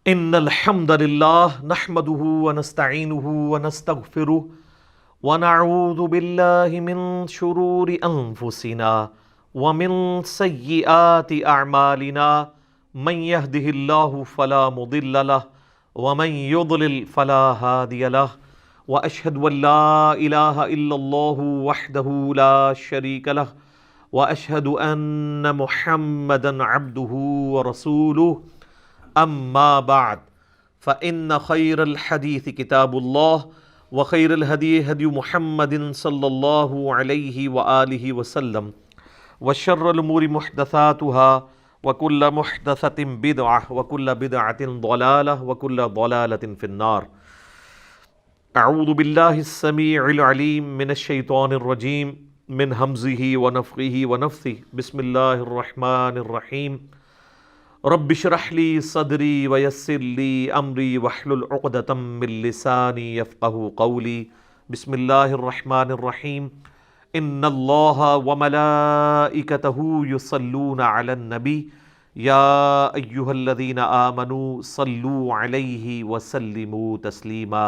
ان الحمد للہ نحمده ونستعینه ونستغفره ونعوذ باللہ من شرور انفسنا ومن سیئات اعمالنا من يهده الله فلا مضل له ومن يضلل فلا هادي له واشهد ان لا اله الا الله وحده لا شريك له واشهد ان محمدا عبده ورسوله اما بعد فان خير الحديث كتاب الله وخير الهدي هدي محمد صلى الله عليه واله وسلم وشر الامور محدثاتها وكل محدثة بدعة وكل بدعة ضلالة وكل ضلالة في النار. اعوذ بالله السميع العليم من الشيطان الرجيم من همزه ونفخه ونفثه. بسم الله الرحمن الرحيم. رب اشرح لي صدري ويسر لي امري واحلل عقدة من لساني يفقهوا قولي. بسم الله الرحمن الرحيم. ان الله وملائكته يصلون على النبي يا ايها الذين آمنوا صلوا عليه وسلموا تسليما.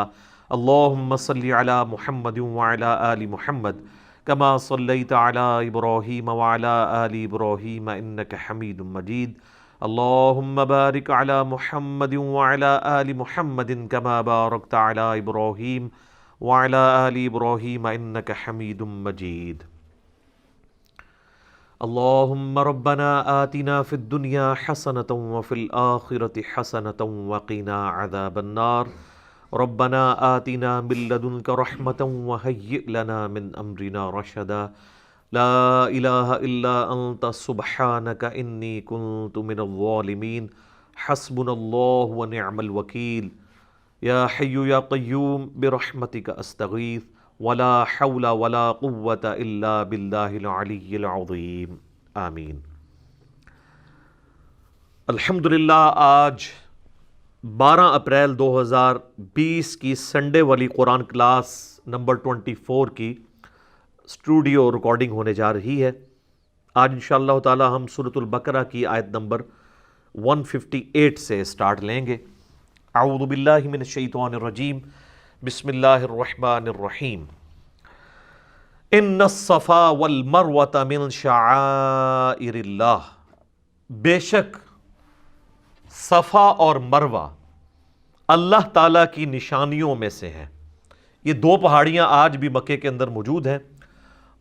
اللهم صل على محمد وعلى آل محمد كما صليت على ابراهيم وعلى آل ابراهيم انك حميد مجيد. اللهم بارك على محمد وعلى آل محمد كما باركت على إبراهيم وعلى آل إبراهيم إنك حميد مجيد. اللهم ربنا آتنا في الدنيا حسنة وفي الآخرة حسنة وقنا عذاب النار. ربنا آتنا من لدنك رحمة وهيئ لنا من أمرنا رشدا. لا الہ الا انت سبحانک انی کنت من الظالمین. حسبنا اللہ ونعم الوکیل. یا حی یا قیوم برحمتک استغیث ولا حول ولا قوة الا باللہ العلی العظیم. آمین. الحمدللہ آج 12 اپریل 2020 کی سنڈے والی قرآن کلاس نمبر 24 کی اسٹوڈیو ریکارڈنگ ہونے جا رہی ہے. آج انشاءاللہ تعالی ہم سورۃ البقرہ کی آیت نمبر 158 سے سٹارٹ لیں گے. اعوذ باللہ من الشیطان الرجیم. بسم اللہ الرحمن الرحیم. ان الصفا والمروۃ من شعائر اللہ. بے شک صفا اور مروہ اللہ تعالیٰ کی نشانیوں میں سے ہیں. یہ دو پہاڑیاں آج بھی مکے کے اندر موجود ہیں،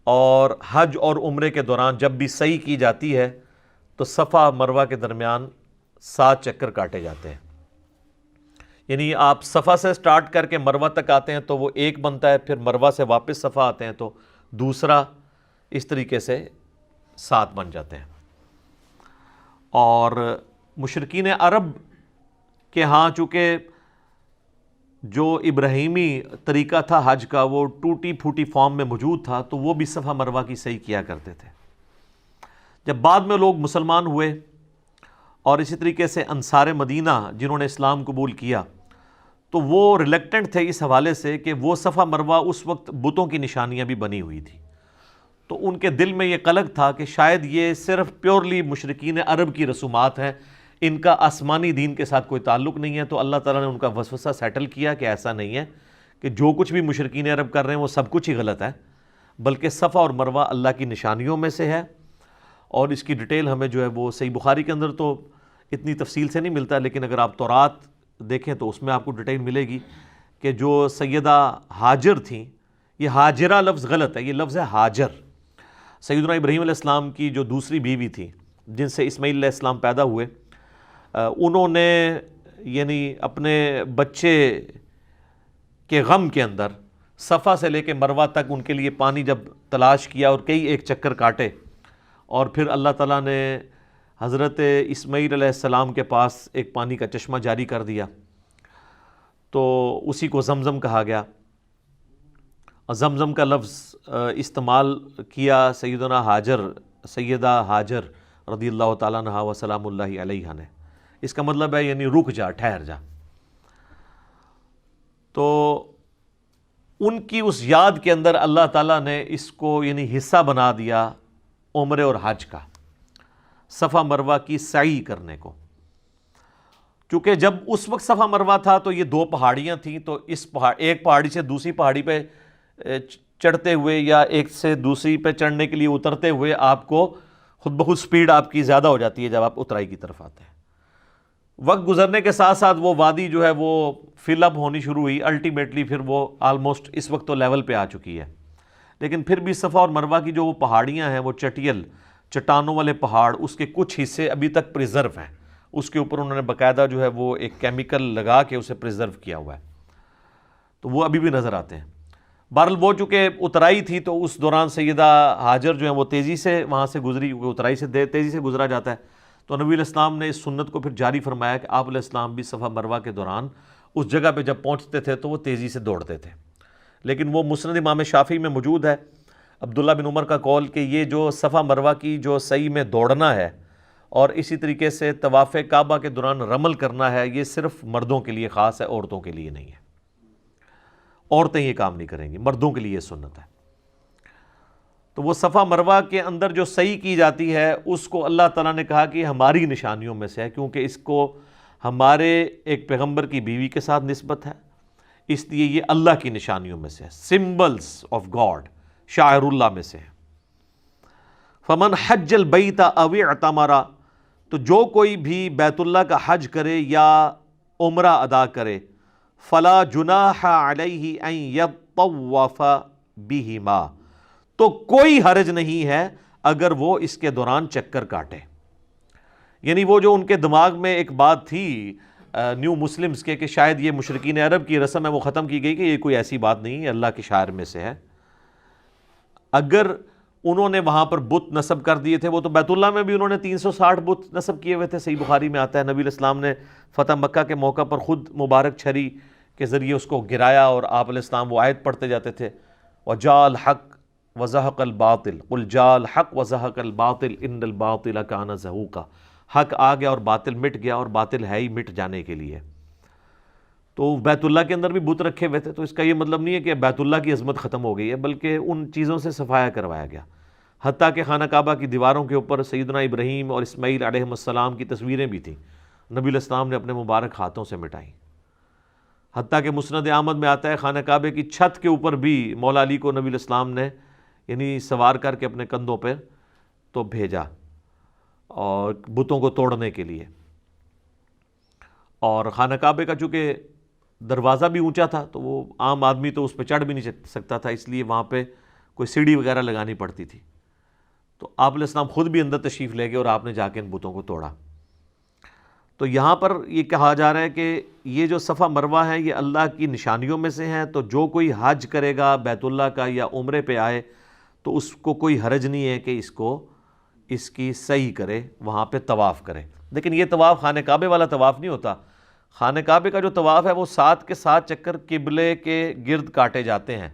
اور حج اور عمرے کے دوران جب بھی سعی کی جاتی ہے تو صفا مروہ کے درمیان 7 چکر کاٹے جاتے ہیں. یعنی آپ صفا سے سٹارٹ کر کے مروہ تک آتے ہیں تو وہ ایک بنتا ہے، پھر مروہ سے واپس صفا آتے ہیں تو دوسرا، اس طریقے سے 7 بن جاتے ہیں. اور مشرکین عرب کے ہاں چونکہ جو ابراہیمی طریقہ تھا حج کا وہ ٹوٹی پھوٹی فارم میں موجود تھا، تو وہ بھی صفا مروہ کی صحیح کیا کرتے تھے. جب بعد میں لوگ مسلمان ہوئے اور اسی طریقے سے انصار مدینہ جنہوں نے اسلام قبول کیا، تو وہ ریلیکٹنٹ تھے اس حوالے سے کہ وہ صفا مروہ اس وقت بتوں کی نشانیاں بھی بنی ہوئی تھی. تو ان کے دل میں یہ قلق تھا کہ شاید یہ صرف پیورلی مشرکین عرب کی رسومات ہیں، ان کا آسمانی دین کے ساتھ کوئی تعلق نہیں ہے. تو اللہ تعالیٰ نے ان کا وسوسہ سیٹل کیا کہ ایسا نہیں ہے کہ جو کچھ بھی مشرکین عرب کر رہے ہیں وہ سب کچھ ہی غلط ہے، بلکہ صفا اور مروہ اللہ کی نشانیوں میں سے ہے. اور اس کی ڈیٹیل ہمیں جو ہے وہ صحیح بخاری کے اندر تو اتنی تفصیل سے نہیں ملتا، لیکن اگر آپ تورات دیکھیں تو اس میں آپ کو ڈیٹیل ملے گی کہ جو سیدہ ہاجر تھیں، یہ ہاجرہ لفظ غلط ہے، یہ لفظ ہے ہاجر. سیدنا ابراہیم علیہ السلام کی جو دوسری بیوی تھی جن سے اسماعیل علیہ السلام پیدا ہوئے، انہوں نے یعنی اپنے بچے کے غم کے اندر صفا سے لے کے مروہ تک ان کے لیے پانی جب تلاش کیا اور کئی ایک چکر کاٹے، اور پھر اللہ تعالیٰ نے حضرت اسماعیل علیہ السلام کے پاس ایک پانی کا چشمہ جاری کر دیا، تو اسی کو زمزم کہا گیا. زمزم کا لفظ استعمال کیا سیدہ ہاجر رضی اللہ تعالیٰ عنہا و سلام اللہ علیہا نے. اس کا مطلب ہے یعنی رک جا، ٹھہر جا. تو ان کی اس یاد کے اندر اللہ تعالیٰ نے اس کو یعنی حصہ بنا دیا عمرے اور حج کا، صفا مروہ کی سعی کرنے کو. چونکہ جب اس وقت صفا مروہ تھا تو یہ دو پہاڑیاں تھیں، تو ایک پہاڑی سے دوسری پہاڑی پہ چڑھتے ہوئے یا ایک سے دوسری پہ چڑھنے کے لیے اترتے ہوئے آپ کو خود بخود سپیڈ آپ کی زیادہ ہو جاتی ہے جب آپ اترائی کی طرف آتے ہیں۔ وقت گزرنے کے ساتھ ساتھ وہ وادی جو ہے وہ فل اپ ہونی شروع ہوئی، الٹیمیٹلی پھر وہ آلموسٹ اس وقت تو لیول پہ آ چکی ہے، لیکن پھر بھی صفا اور مروہ کی جو وہ پہاڑیاں ہیں، وہ چٹیل چٹانوں والے پہاڑ، اس کے کچھ حصے ابھی تک پریزرو ہیں، اس کے اوپر انہوں نے باقاعدہ جو ہے وہ ایک کیمیکل لگا کے اسے پریزرو کیا ہوا ہے، تو وہ ابھی بھی نظر آتے ہیں۔ بہرحال وہ چونکہ اترائی تھی تو اس دوران سیدہ ہاجر جو ہیں وہ تیزی سے وہاں سے گزری، کیونکہ اترائی سے تیزی سے گزرا جاتا ہے، تو نبی علیہ السلام نے اس سنت کو پھر جاری فرمایا کہ آپ علیہ السلام بھی صفا مروہ کے دوران اس جگہ پہ جب پہنچتے تھے تو وہ تیزی سے دوڑتے تھے۔ لیکن وہ مسند امام شافعی میں موجود ہے عبداللہ بن عمر کا قول کہ یہ جو صفا مروہ کی جو سعی میں دوڑنا ہے اور اسی طریقے سے طواف کعبہ کے دوران رمل کرنا ہے، یہ صرف مردوں کے لیے خاص ہے، عورتوں کے لیے نہیں ہے۔ عورتیں یہ کام نہیں کریں گی، مردوں کے لیے یہ سنت ہے۔ تو وہ صفا مروہ کے اندر جو سعی کی جاتی ہے اس کو اللہ تعالیٰ نے کہا کہ ہماری نشانیوں میں سے ہے، کیونکہ اس کو ہمارے ایک پیغمبر کی بیوی کے ساتھ نسبت ہے، اس لیے یہ اللہ کی نشانیوں میں سے ہے، سمبلز آف گاڈ، شاعر اللہ میں سے ہے۔ فمن حج البیت او اعتمر، تو جو کوئی بھی بیت اللہ کا حج کرے یا عمرہ ادا کرے، فلا جناح علیہ ان یطوف بہما، تو کوئی حرج نہیں ہے اگر وہ اس کے دوران چکر کاٹے۔ یعنی وہ جو ان کے دماغ میں ایک بات تھی نیو مسلمز کے کہ شاید یہ مشرکین عرب کی رسم ہے، وہ ختم کی گئی کہ یہ کوئی ایسی بات نہیں ہے، اللہ کے شاعر میں سے ہے۔ اگر انہوں نے وہاں پر بت نصب کر دیے تھے، وہ تو بیت اللہ میں بھی انہوں نے 360 بت نصب کیے ہوئے تھے، صحیح بخاری میں آتا ہے نبی علیہ السلام نے فتح مکہ کے موقع پر خود مبارک چھری کے ذریعے اس کو گرایا، اور آپ علیہ السلام وہ آیت پڑھتے جاتے تھے، وَجَاءَ الْحَقُّ وَزَهَقَ الْبَاطِلُ قُلْ جَاءَ الْحَقُّ وَزَهَقَ الْبَاطِلُ إِنَّ الْبَاطِلَ كَانَ زَهُوقًا، حق آ گیا اور باطل مٹ گیا، اور باطل ہے ہی مٹ جانے کے لیے۔ تو بیت اللہ کے اندر بھی بت رکھے ہوئے تھے، تو اس کا یہ مطلب نہیں ہے کہ بیت اللہ کی عظمت ختم ہو گئی ہے، بلکہ ان چیزوں سے صفایا کروایا گیا۔ حتیٰ کہ خانہ کعبہ کی دیواروں کے اوپر سیدنا ابراہیم اور اسماعیل علیہ السلام کی تصویریں بھی تھیں، نبی علیہ السلام نے اپنے مبارک ہاتھوں سے مٹائیں۔ حتیٰ کہ مسند احمد میں آتا ہے خانہ کعبے کی چھت کے اوپر بھی مولا علی کو نبی علیہ السلام نے یعنی سوار کر کے اپنے کندھوں پہ تو بھیجا اور بتوں کو توڑنے کے لیے۔ اور خانہ کعبے کا چونکہ دروازہ بھی اونچا تھا تو وہ عام آدمی تو اس پہ چڑھ بھی نہیں سکتا تھا، اس لیے وہاں پہ کوئی سیڑھی وغیرہ لگانی پڑتی تھی، تو آپ علیہ السلام خود بھی اندر تشریف لے گئے اور آپ نے جا کے ان بتوں کو توڑا۔ تو یہاں پر یہ کہا جا رہا ہے کہ یہ جو صفا مروہ ہے یہ اللہ کی نشانیوں میں سے ہیں، تو جو کوئی حج کرے گا بیت اللہ کا یا عمرے پہ آئے تو اس کو کوئی حرج نہیں ہے کہ اس کی سعی کرے، وہاں پہ طواف کرے۔ لیکن یہ طواف خانہ کعبے والا طواف نہیں ہوتا، خانہ کعبے کا جو طواف ہے وہ 7 کے 7 چکر قبلے کے گرد کاٹے جاتے ہیں،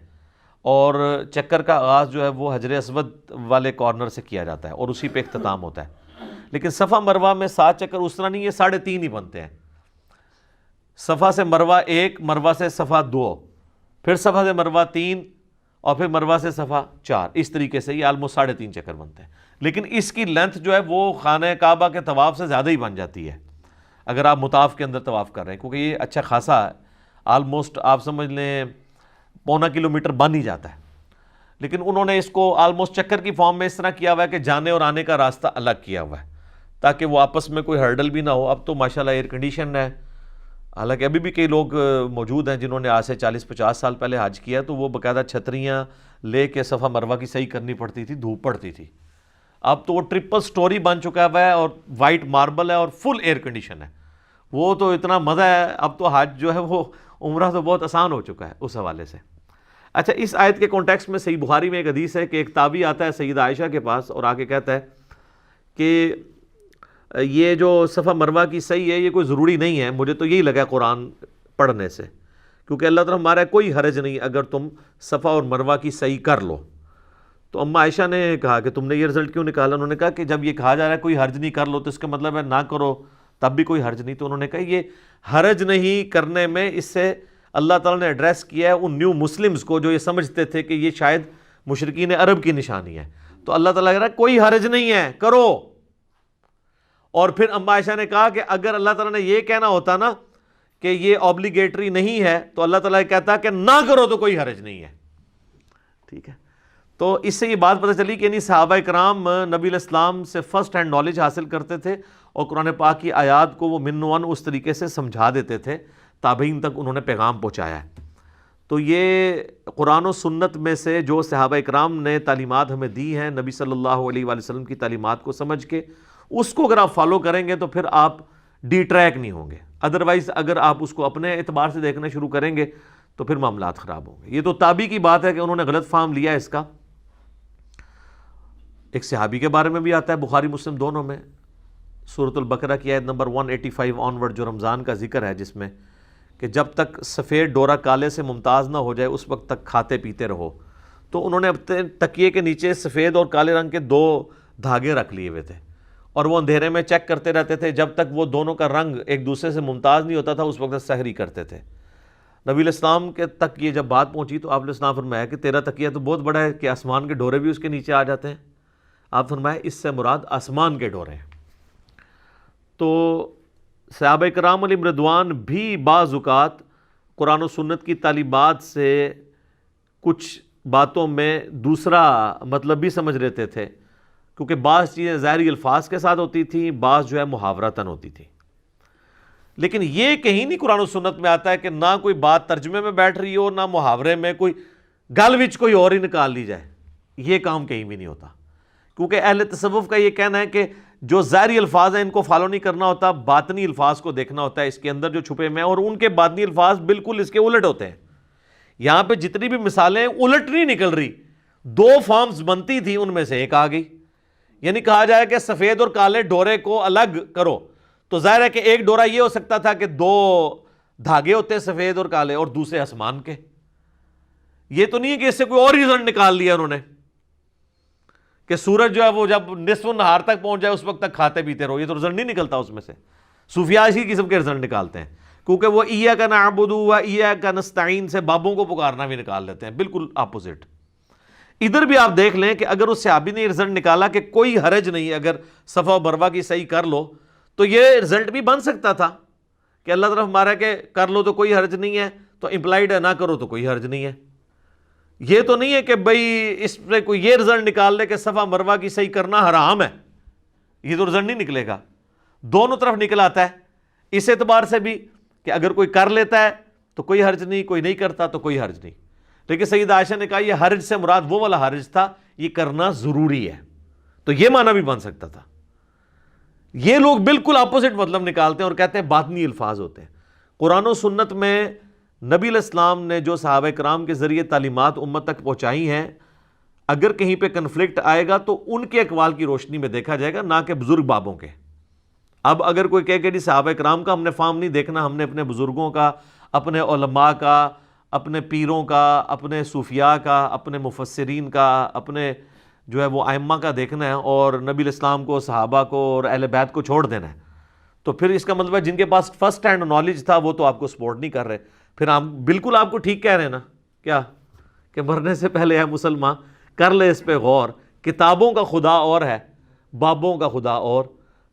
اور چکر کا آغاز جو ہے وہ حجر اسود والے کارنر سے کیا جاتا ہے اور اسی پہ اختتام ہوتا ہے۔ لیکن صفا مروہ میں 7 چکر اس طرح نہیں، یہ 3.5 ہی بنتے ہیں، صفا سے مروہ 1، مروہ سے صفا 2، پھر صفا سے مروہ 3، اور پھر مروہ سے صفا 4، اس طریقے سے یہ آلموسٹ 3.5 چکر بنتے ہیں۔ لیکن اس کی لینتھ جو ہے وہ خانہ کعبہ کے طواف سے زیادہ ہی بن جاتی ہے اگر آپ مطاف کے اندر طواف کر رہے ہیں، کیونکہ یہ اچھا خاصا ہے، آلموسٹ آپ سمجھ لیں 1.25 کلومیٹر بن ہی جاتا ہے۔ لیکن انہوں نے اس کو آلموسٹ چکر کی فارم میں اس طرح کیا ہوا ہے کہ جانے اور آنے کا راستہ الگ کیا ہوا ہے تاکہ وہ آپس میں کوئی ہرڈل بھی نہ ہو۔ اب تو ماشاءاللہ ایئر کنڈیشن ہے، حالانکہ ابھی بھی کئی لوگ موجود ہیں جنہوں نے آج سے 40-50 سال پہلے حج کیا، تو وہ باقاعدہ چھتریاں لے کے صفا مروہ کی صحیح کرنی پڑتی تھی، دھوپ پڑتی تھی۔ اب تو وہ ٹرپل سٹوری بن چکا ہوا ہے اور وائٹ ماربل ہے اور فل ایئر کنڈیشن ہے، وہ تو اتنا مزہ ہے۔ اب تو حج جو ہے وہ عمرہ تو بہت آسان ہو چکا ہے اس حوالے سے۔ اچھا، اس آیت کے کانٹیکسٹ میں صحیح بخاری میں ایک حدیث ہے کہ ایک تابعی آتا ہے سیدہ عائشہ کے پاس اور آگے کہتا ہے کہ یہ جو صفا مروہ کی صحیح ہے یہ کوئی ضروری نہیں ہے، مجھے تو یہی لگا قرآن پڑھنے سے، کیونکہ اللہ تعالیٰ ہمارا کوئی حرج نہیں اگر تم صفا اور مروہ کی صحیح کر لو۔ تو اماں عائشہ نے کہا کہ تم نے یہ رزلٹ کیوں نکالا؟ انہوں نے کہا کہ جب یہ کہا جا رہا ہے کوئی حرج نہیں کر لو تو اس کا مطلب ہے نہ کرو تب بھی کوئی حرج نہیں۔ تو انہوں نے کہا یہ حرج نہیں کرنے میں اس سے اللہ تعالیٰ نے ایڈریس کیا ہے ان نیو مسلمز کو جو یہ سمجھتے تھے کہ یہ شاید مشرکین عرب کی نشانی ہے، تو اللہ تعالیٰ کہہ رہا ہے کوئی حرج نہیں ہے، کرو۔ اور پھر اما عائشہ نے کہا کہ اگر اللہ تعالیٰ نے یہ کہنا ہوتا نا کہ یہ اوبلیگیٹری نہیں ہے تو اللہ تعالیٰ کہتا کہ نہ کرو تو کوئی حرج نہیں ہے. ٹھیک ہے, تو اس سے یہ بات پتہ چلی کہ یعنی صحابہ کرام نبی علیہ السلام سے فرسٹ ہینڈ نالج حاصل کرتے تھے اور قرآن پاک کی آیات کو وہ من و عن اس طریقے سے سمجھا دیتے تھے, تابعین تک انہوں نے پیغام پہنچایا ہے. تو یہ قرآن و سنت میں سے جو صحابہ کرام نے تعلیمات ہمیں دی ہیں نبی صلی اللہ علیہ وآلہ وسلم کی تعلیمات کو سمجھ کے, اس کو اگر آپ فالو کریں گے تو پھر آپ ڈی ٹریک نہیں ہوں گے. ادروائز اگر آپ اس کو اپنے اعتبار سے دیکھنا شروع کریں گے تو پھر معاملات خراب ہوں گے. یہ تو تابعی کی بات ہے کہ انہوں نے غلط فہم لیا اس کا. ایک صحابی کے بارے میں بھی آتا ہے بخاری مسلم دونوں میں, سورۃ البقرہ کی آیت نمبر 185 آنورڈ, جو رمضان کا ذکر ہے, جس میں کہ جب تک سفید ڈورا کالے سے ممتاز نہ ہو جائے اس وقت تک کھاتے پیتے رہو. تو انہوں نے اپنے تکیے کے نیچے سفید اور کالے رنگ کے 2 دھاگے رکھ لیے ہوئے تھے اور وہ اندھیرے میں چیک کرتے رہتے تھے جب تک وہ دونوں کا رنگ ایک دوسرے سے ممتاز نہیں ہوتا تھا, اس وقت سحری کرتے تھے. نبی علیہ السلام کے تک یہ جب بات پہنچی تو آپ علیہ السلام فرمایا کہ تیرا تکیہ تو بہت بڑا ہے کہ آسمان کے ڈورے بھی اس کے نیچے آ جاتے ہیں. آپ فرمایا اس سے مراد آسمان کے ڈورے ہیں. تو صحابہ کرام علیہم رضوان بھی بعض اوقات قرآن و سنت کی تعلیمات سے کچھ باتوں میں دوسرا مطلب بھی سمجھ لیتے تھے, کیونکہ بعض چیزیں ظاہری الفاظ کے ساتھ ہوتی تھیں, بعض جو ہے محاورتاً ہوتی تھیں. لیکن یہ کہیں نہیں قرآن و سنت میں آتا ہے کہ نہ کوئی بات ترجمے میں بیٹھ رہی ہو, نہ محاورے میں کوئی گل وچ کوئی اور ہی نکال لی جائے. یہ کام کہیں بھی نہیں ہوتا, کیونکہ اہل تصوف کا یہ کہنا ہے کہ جو ظاہری الفاظ ہیں ان کو فالو نہیں کرنا ہوتا, باطنی الفاظ کو دیکھنا ہوتا ہے, اس کے اندر جو چھپے ہوئے ہیں, اور ان کے باطنی الفاظ بالکل اس کے الٹ ہوتے ہیں. یہاں پہ جتنی بھی مثالیں الٹ نہیں نکل رہی, 2 فارمز بنتی تھی ان میں سے ایک آ گئی. یعنی کہا جائے کہ سفید اور کالے ڈورے کو الگ کرو, تو ظاہر ہے کہ ایک ڈورا یہ ہو سکتا تھا کہ 2 دھاگے ہوتے ہیں سفید اور کالے اور دوسرے آسمان کے. یہ تو نہیں ہے کہ اس سے کوئی اور ریزلٹ نکال لیا انہوں نے کہ سورج جو ہے وہ جب نصف النہار تک پہنچ جائے اس وقت تک کھاتے پیتے رہو. یہ تو رزلٹ نہیں نکلتا اس میں سے. صوفیاء اسی قسم کے رزلٹ نکالتے ہیں, کیونکہ وہ ایاک نعبد و ایاک نستعین سے بابوں کو پکارنا بھی نکال لیتے ہیں, بالکل اپوزٹ. ادھر بھی آپ دیکھ لیں کہ اگر اس صحابی نے رزلٹ نکالا کہ کوئی حرج نہیں اگر صفا و مروہ کی صحیح کر لو, تو یہ رزلٹ بھی بن سکتا تھا کہ اللہ طرف ہمارا کہ کر لو تو کوئی حرج نہیں ہے, تو امپلائڈ ہے نہ کرو تو کوئی حرج نہیں ہے. یہ تو نہیں ہے کہ بھئی اس پہ کوئی یہ رزلٹ نکال لے کہ صفا مروہ کی صحیح کرنا حرام ہے. یہ تو رزلٹ نہیں نکلے گا, دونوں طرف نکل آتا ہے. اس اعتبار سے بھی کہ اگر کوئی کر لیتا ہے تو کوئی حرج نہیں, کوئی نہیں کرتا تو کوئی حرج نہیں. لیکن سیدہ عائشہ نے کہا یہ حرج سے مراد وہ والا حرج تھا, یہ کرنا ضروری ہے. تو یہ معنی بھی بن سکتا تھا. یہ لوگ بالکل اپوزٹ مطلب نکالتے ہیں اور کہتے ہیں باطنی الفاظ ہوتے ہیں. قرآن و سنت میں نبی علیہ السلام نے جو صحابہ کرام کے ذریعے تعلیمات امت تک پہنچائی ہیں, اگر کہیں پہ کنفلکٹ آئے گا تو ان کے اقوال کی روشنی میں دیکھا جائے گا, نہ کہ بزرگ بابوں کے. اب اگر کوئی کہے کہ جی صحابہ کرام کا ہم نے فارم نہیں دیکھنا, ہم نے اپنے بزرگوں کا, اپنے علماء کا, اپنے پیروں کا, اپنے صوفیاء کا, اپنے مفسرین کا, اپنے جو ہے وہ ائمہ کا دیکھنا ہے, اور نبی علیہ السلام کو, صحابہ کو اور اہل بیت کو چھوڑ دینا ہے, تو پھر اس کا مطلب ہے جن کے پاس فرسٹ ہینڈ نالج تھا وہ تو آپ کو سپورٹ نہیں کر رہے. پھر ہم بالکل آپ کو ٹھیک کہہ رہے ہیں نا, کیا کہ مرنے سے پہلے ہے مسلمان کر لے اس پہ غور. کتابوں کا خدا اور ہے, بابوں کا خدا اور,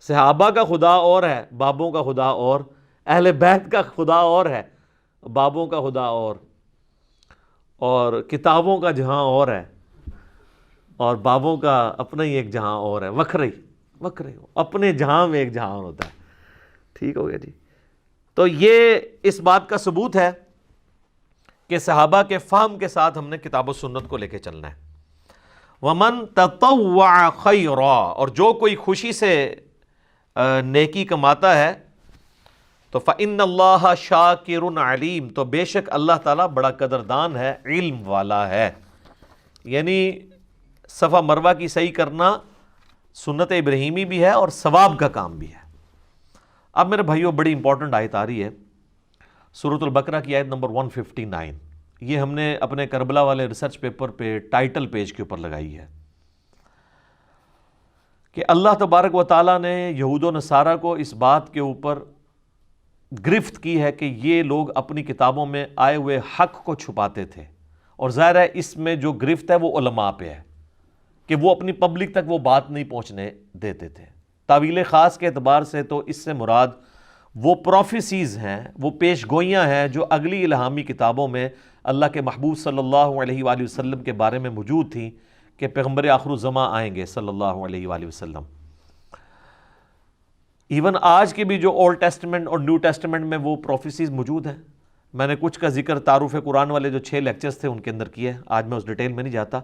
صحابہ کا خدا اور ہے, بابوں کا خدا اور, اہل بیت کا خدا اور ہے, بابوں کا خدا اور کتابوں کا جہاں اور ہے, اور بابوں کا اپنا ہی ایک جہاں اور ہے. وکھرے اپنے جہاں میں ایک جہاں اور ہوتا ہے. ٹھیک ہو گیا جی. تو یہ اس بات کا ثبوت ہے کہ صحابہ کے فہم کے ساتھ ہم نے کتاب و سنت کو لے کے چلنا ہے. وَمَن تَطَوَّعَ خَيْرًا, اور جو کوئی خوشی سے نیکی کماتا ہے تو فَإِنَّ اللَّهَ شَاكِرٌ عَلِيمٌ, تو بے شک اللہ تعالیٰ بڑا قدردان ہے, علم والا ہے. یعنی صفا مروہ کی صحیح کرنا سنت ابراہیمی بھی ہے اور ثواب کا کام بھی ہے. اب میرے بھائیوں بڑی امپورٹنٹ آیت آ رہی ہے, سورۃ البقرہ کی آیت نمبر 159. یہ ہم نے اپنے کربلا والے ریسرچ پیپر پہ ٹائٹل پیج کے اوپر لگائی ہے کہ اللہ تبارک و تعالیٰ نے یہود و نصارہ کو اس بات کے اوپر گرفت کی ہے کہ یہ لوگ اپنی کتابوں میں آئے ہوئے حق کو چھپاتے تھے, اور ظاہر ہے اس میں جو گرفت ہے وہ علماء پہ ہے کہ وہ اپنی پبلک تک وہ بات نہیں پہنچنے دیتے تھے. تعویل خاص کے اعتبار سے تو اس سے مراد وہ پروفیسیز ہیں، وہ پیش گوئیاں ہیں جو اگلی الہامی کتابوں میں اللہ کے محبوب صلی اللہ علیہ وآلہ وسلم کے بارے میں موجود تھیں کہ پیغمبر آخر الزماں آئیں گے صلی اللہ علیہ وآلہ وسلم۔ ایون آج کے بھی جو اولڈ ٹیسٹمنٹ اور نیو ٹیسٹمنٹ میں وہ پروفیسیز موجود ہیں۔ میں نے کچھ کا ذکر تعارف قرآن والے جو 6 لیکچرز تھے ان کے اندر کیا ہے، آج میں اس ڈیٹیل میں نہیں جاتا۔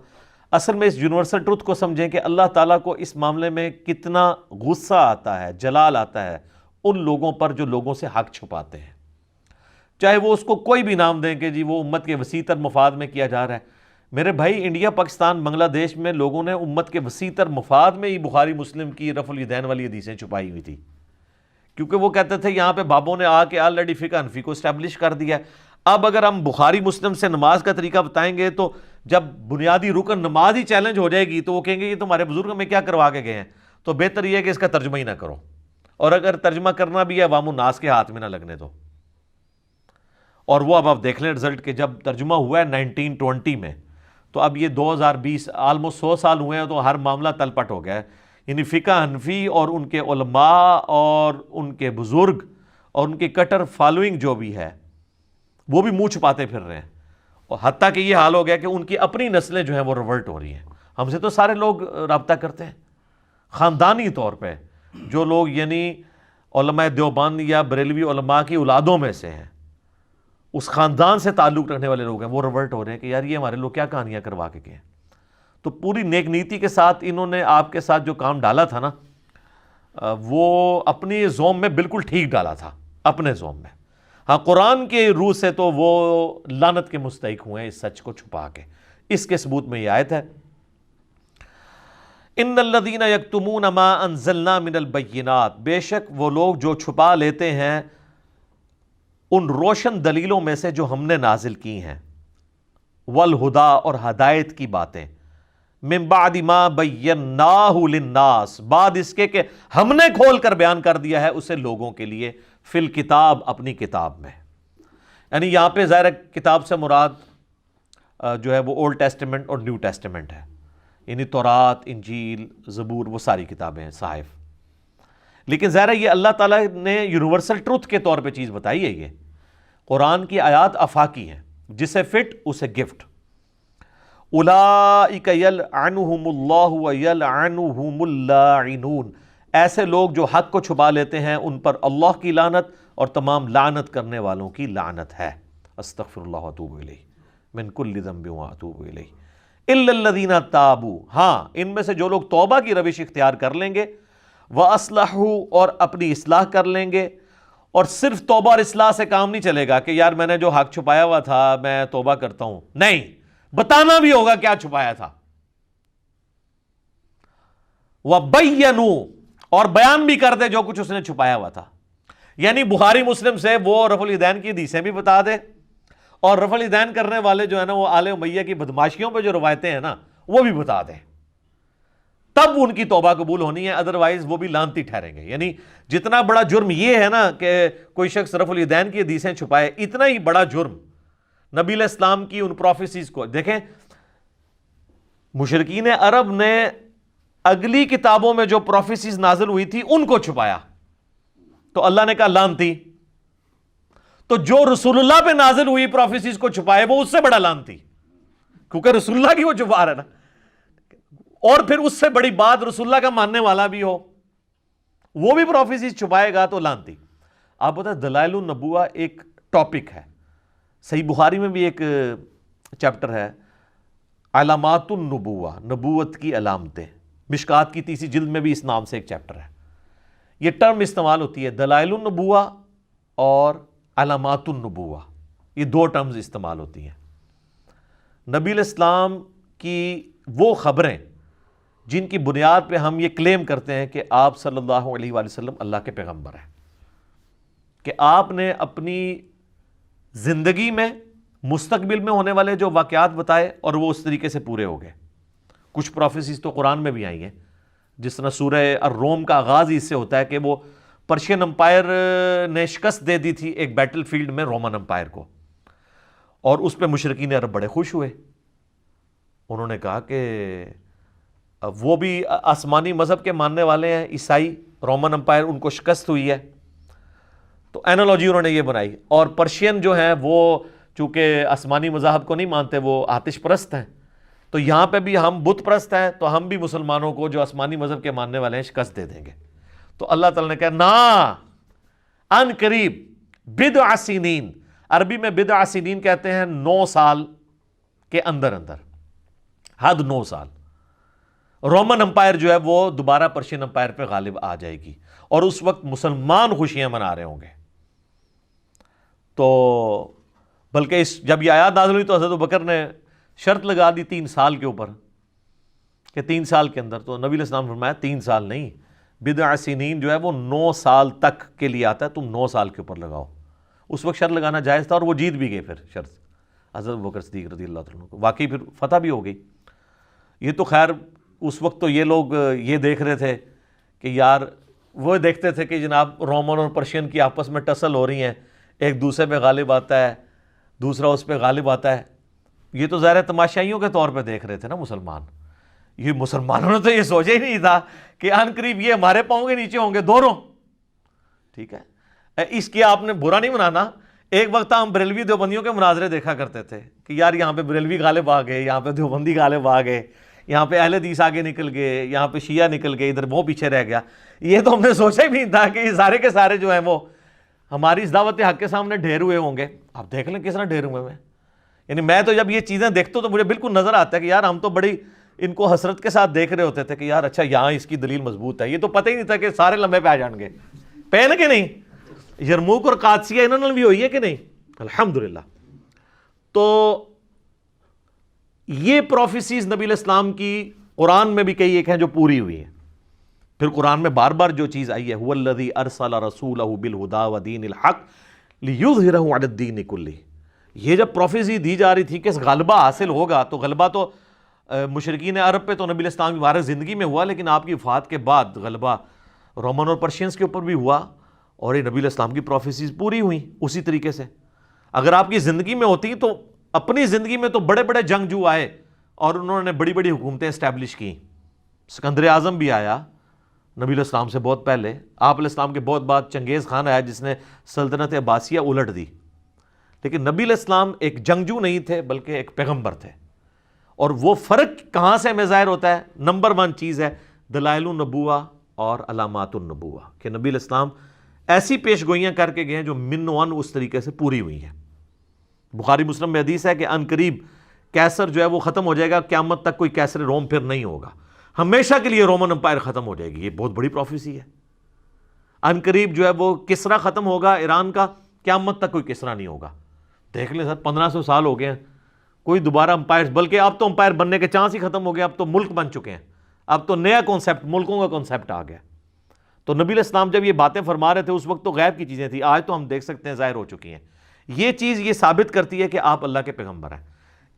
اصل میں اس یونیورسل ٹروتھ کو سمجھیں کہ اللہ تعالیٰ کو اس معاملے میں کتنا غصہ آتا ہے، جلال آتا ہے ان لوگوں پر جو لوگوں سے حق چھپاتے ہیں، چاہے وہ اس کو کوئی بھی نام دیں کہ جی وہ امت کے وسیع تر مفاد میں کیا جا رہا ہے۔ میرے بھائی، انڈیا، پاکستان، بنگلہ دیش میں لوگوں نے امت کے وسیع تر مفاد میں ہی بخاری مسلم کی رفع الیدین والی حدیثیں چھپائی ہوئی تھی، کیونکہ وہ کہتے تھے یہاں پہ بابوں نے آ کے آلریڈی فقہ حنفی کو اسٹیبلش کر دیا ہے۔ اب اگر ہم بخاری مسلم سے نماز کا طریقہ بتائیں گے تو جب بنیادی رکن نماز ہی چیلنج ہو جائے گی تو وہ کہیں گے یہ تمہارے بزرگ ہمیں کیا کروا کے گئے ہیں، تو بہتر یہ ہے کہ اس کا ترجمہ ہی نہ کرو، اور اگر ترجمہ کرنا بھی ہے عوام الناس کے ہاتھ میں نہ لگنے دو۔ اور وہ اب آپ دیکھ لیں رزلٹ کہ جب ترجمہ ہوا ہے 1920 میں، تو اب یہ 2020 آلموسٹ 100 سال ہوئے ہیں، تو ہر معاملہ تل پٹ ہو گیا ہے۔ یعنی فقہ حنفی اور ان کے علماء اور ان کے بزرگ اور ان کی کٹر فالوئنگ جو بھی ہے وہ بھی منہ چھپاتے پھر رہے ہیں، اور حتیٰ کہ یہ حال ہو گیا کہ ان کی اپنی نسلیں جو ہیں وہ ریورٹ ہو رہی ہیں۔ ہم سے تو سارے لوگ رابطہ کرتے ہیں خاندانی طور پہ، جو لوگ یعنی علماء دیوبند یا بریلوی علماء کی اولادوں میں سے ہیں، اس خاندان سے تعلق رکھنے والے لوگ ہیں، وہ ریورٹ ہو رہے ہیں کہ یار یہ ہمارے لوگ کیا کہانیاں کروا کے گئے ہیں۔ تو پوری نیک نیتی کے ساتھ انہوں نے آپ کے ساتھ جو کام ڈالا تھا نا، وہ اپنی زوم میں بالکل ٹھیک ڈالا تھا، اپنے زوم میں۔ ہاں، قرآن کے روح سے تو وہ لعنت کے مستحق ہوئے ہیں اس سچ کو چھپا کے۔ اس کے ثبوت میں یہ آیت ہے، ان الذین یکتمون ما انزلنا من البینات، بے شک وہ لوگ جو چھپا لیتے ہیں ان روشن دلیلوں میں سے جو ہم نے نازل کی ہیں، والہدا، اور ہدایت کی باتیں، من بعد ما بیناہ للناس، بعد اس کے کہ ہم نے کھول کر بیان کر دیا ہے اسے لوگوں کے لیے، فی الکتاب، اپنی کتاب میں۔ یعنی یہاں پہ ظاہر کتاب سے مراد جو ہے وہ اولڈ ٹیسٹمنٹ اور نیو ٹیسٹمنٹ ہے، یعنی تورات، انجیل، زبور، وہ ساری کتابیں ہیں، صحائف۔ لیکن ظاہر یہ اللہ تعالیٰ نے یونیورسل ٹروتھ کے طور پہ چیز بتائی ہے۔ یہ قرآن کی آیات آفاقی ہیں، جسے فٹ اسے گفٹ۔ اولئک یلعنہم اللہ ویلعنہم اللاعنون، ایسے لوگ جو حق کو چھپا لیتے ہیں ان پر اللہ کی لعنت اور تمام لعنت کرنے والوں کی لعنت ہے۔ استغفر اللہ واتوب الیہ من کل ذنب واتوب الیہ الا الذین تابوا، ہاں ان میں سے جو لوگ توبہ کی روش اختیار کر لیں گے، واصلحوا، اور اپنی اصلاح کر لیں گے۔ اور صرف توبہ اور اصلاح سے کام نہیں چلے گا کہ یار میں نے جو حق چھپایا ہوا تھا میں توبہ کرتا ہوں، نہیں، بتانا بھی ہوگا کیا چھپایا تھا۔ وَبَيَّنُوا، اور بیان بھی کر دے جو کچھ اس نے چھپایا ہوا تھا۔ یعنی بخاری مسلم سے وہ رفع الیدین کی حدیثیں بھی بتا دے، اور رفع الیدین کرنے والے جو ہے نا وہ آل امیہ کی بدماشیوں پہ جو روایتیں ہیں نا وہ بھی بتا دے، تب ان کی توبہ قبول ہونی ہے، ادروائز وہ بھی لعنتی ٹھہریں گے۔ یعنی جتنا بڑا جرم یہ ہے نا کہ کوئی شخص رفع الیدین کی حدیثیں چھپائے، اتنا ہی بڑا جرم نبی علیہ السلام کی ان پروفیسیز کو دیکھیں۔ مشرکین عرب نے اگلی کتابوں میں جو پروفیسیز نازل ہوئی تھی ان کو چھپایا، تو اللہ نے کہا لعنتی۔ تو جو رسول اللہ پہ نازل ہوئی پروفیسیز کو چھپائے وہ اس سے بڑا لعنتی، کیونکہ رسول اللہ کی وہ چھپا رہا ہے نا۔ اور پھر اس سے بڑی بات رسول اللہ کا ماننے والا بھی ہو وہ بھی پروفیسیز چھپائے گا تو لعنتی۔ آپ بتائیں دلائل النبوہ ایک ٹاپک ہے، صحیح بخاری میں بھی ایک چیپٹر ہے علامات النبوہ، نبوت کی علامتیں، مشکات کی 30 جلد میں بھی اس نام سے ایک چیپٹر ہے۔ یہ ٹرم استعمال ہوتی ہے، دلائل النبوہ اور علامات النبوہ، یہ 2 ٹرمز استعمال ہوتی ہیں۔ نبی علیہ السلام کی وہ خبریں جن کی بنیاد پہ ہم یہ کلیم کرتے ہیں کہ آپ صلی اللہ علیہ وآلہ وسلم اللہ کے پیغمبر ہیں، کہ آپ نے اپنی زندگی میں مستقبل میں ہونے والے جو واقعات بتائے اور وہ اس طریقے سے پورے ہو گئے۔ کچھ پروفیسیز تو قرآن میں بھی آئی ہیں، جس طرح سورہ الروم کا آغاز ہی اس سے ہوتا ہے کہ وہ پرشین امپائر نے شکست دے دی تھی ایک بیٹل فیلڈ میں رومن امپائر کو، اور اس پہ مشرکین عرب بڑے خوش ہوئے۔ انہوں نے کہا کہ وہ بھی آسمانی مذہب کے ماننے والے ہیں، عیسائی، رومن امپائر ان کو شکست ہوئی ہے، تو اینالوجی انہوں نے یہ بنائی. اور پرشین جو ہیں وہ چونکہ آسمانی مذاہب کو نہیں مانتے، وہ آتش پرست ہیں، تو یہاں پہ بھی ہم بت پرست ہیں، تو ہم بھی مسلمانوں کو جو آسمانی مذہب کے ماننے والے ہیں شکست دے دیں گے. تو اللہ تعالیٰ نے کہا نا، ان قریب، بضع سنین، عربی میں بضع سنین کہتے ہیں 9 سال کے اندر اندر، حد 9 سال. رومن امپائر جو ہے وہ دوبارہ پرشین امپائر پہ غالب آ جائے گی، اور اس وقت مسلمان خوشیاں منا رہے ہوں گے. تو بلکہ جب یہ آیات نازل ہوئی تو حضرت ابوبکر نے شرط لگا دی 3 سال کے اوپر، کہ 3 سال کے اندر. تو نبی علیہ السلام نے فرمایا 3 سال نہیں، بضع سنین جو ہے وہ 9 سال تک کے لیے آتا ہے، تم 9 سال کے اوپر لگاؤ. اس وقت شرط لگانا جائز تھا، اور وہ جیت بھی گئے پھر شرط حضرت ابوبکر صدیق رضی اللہ عنہ کو. واقعی پھر فتح بھی ہو گئی. یہ تو خیر اس وقت تو یہ لوگ یہ دیکھ رہے تھے کہ یار، وہ دیکھتے تھے کہ جناب رومن اور پرشین کی آپس میں ٹسل ہو رہی ہیں، ایک دوسرے پہ غالب آتا ہے، دوسرا اس پہ غالب آتا ہے. یہ تو ظاہر تماشائیوں کے طور پہ دیکھ رہے تھے نا مسلمان. یہ مسلمانوں نے تو یہ سوچا ہی نہیں تھا کہ ان قریب یہ ہمارے پاؤں کے نیچے ہوں گے دونوں. ٹھیک ہے، اس کی آپ نے برا نہیں منانا. ایک وقت ہم بریلوی دیوبندیوں کے مناظرے دیکھا کرتے تھے کہ یار یہاں پہ بریلوی غالب آ گئے، یہاں پہ دیوبندی غالب آ گئے، یہاں پہ اہل حدیث آگے نکل گئے، یہاں پہ شیعہ نکل گئے، ادھر وہ پیچھے رہ گیا. یہ تو ہم نے سوچا ہی نہیں تھا کہ یہ سارے کے سارے جو ہیں وہ ہماری اس دعوت حق کے سامنے ڈھیر ہوئے ہوں گے. آپ دیکھ لیں کس طرح ڈھیر ہوئے ہیں. یعنی میں تو جب یہ چیزیں دیکھتا ہوں تو مجھے بالکل نظر آتا ہے کہ یار ہم تو بڑی ان کو حسرت کے ساتھ دیکھ رہے ہوتے تھے کہ یار اچھا یہاں اس کی دلیل مضبوط ہے. یہ تو پتہ ہی نہیں تھا کہ سارے لمبے پہ آ جان گے. پہن کے نہیں، یرموک اور قادسیہ انہوں نے بھی ہوئی ہے کہ نہیں؟ الحمدللہ. تو یہ پروفیسیز نبی علیہ السلام کی قرآن میں بھی کئی ایک ہیں جو پوری ہوئی ہیں. پھر قرآن میں بار بار جو چیز آئی ہے هو الذی ارسل رسولہ بالہدی ودین الحق لیظہرہ علی الدین کلہ. یہ جب پروفیسی دی جا رہی تھی کہ غلبہ حاصل ہوگا، تو غلبہ تو مشرکین عرب پہ تو نبی علیہ السلام کی مبارک زندگی میں ہوا، لیکن آپ کی وفات کے بعد غلبہ رومن اور پرشینس کے اوپر بھی ہوا، اور یہ نبی علیہ السلام کی پروفیسیز پوری ہوئیں اسی طریقے سے. اگر آپ کی زندگی میں ہوتی تو اپنی زندگی میں تو بڑے بڑے جنگجو آئے اور انہوں نے بڑی بڑی حکومتیں اسٹیبلش کی. سکندر اعظم بھی آیا نبی علیہ السلام سے بہت پہلے. آپ علیہ السلام کے بہت بعد چنگیز خان آیا جس نے سلطنت عباسیہ الٹ دی. لیکن نبی علیہ السلام ایک جنگجو نہیں تھے بلکہ ایک پیغمبر تھے. اور وہ فرق کہاں سے ہمیں ظاہر ہوتا ہے؟ نمبر 1 چیز ہے دلائل النبوہ اور علامات النبوہ، کہ نبی علیہ السلام ایسی پیش گوئیاں کر کے گئے ہیں جو من و ان اس طریقے سے پوری ہوئی ہیں. بخاری مسلم میں حدیث ہے کہ ان قریب کیسر جو ہے وہ ختم ہو جائے گا، قیامت تک کوئی کیسر روم پھر نہیں ہوگا، ہمیشہ کے لیے رومن امپائر ختم ہو جائے گی. یہ بہت بڑی پروفیسی ہے. ان قریب جو ہے وہ کسرا ختم ہوگا ایران کا، قیامت تک کوئی کسرا نہیں ہوگا. دیکھ لیں سر 1500 سال ہو گئے ہیں، کوئی دوبارہ امپائر، بلکہ اب تو امپائر بننے کے چانس ہی ختم ہو گئے. اب تو ملک بن چکے ہیں، اب تو نیا کانسیپٹ، ملکوں کا کانسیپٹ آ گیا. تو نبی علیہ السلام جب یہ باتیں فرما رہے تھے اس وقت تو غیب کی چیزیں تھیں، آج تو ہم دیکھ سکتے ہیں ظاہر ہو چکی ہیں. یہ چیز یہ ثابت کرتی ہے کہ آپ اللہ کے پیغمبر ہیں.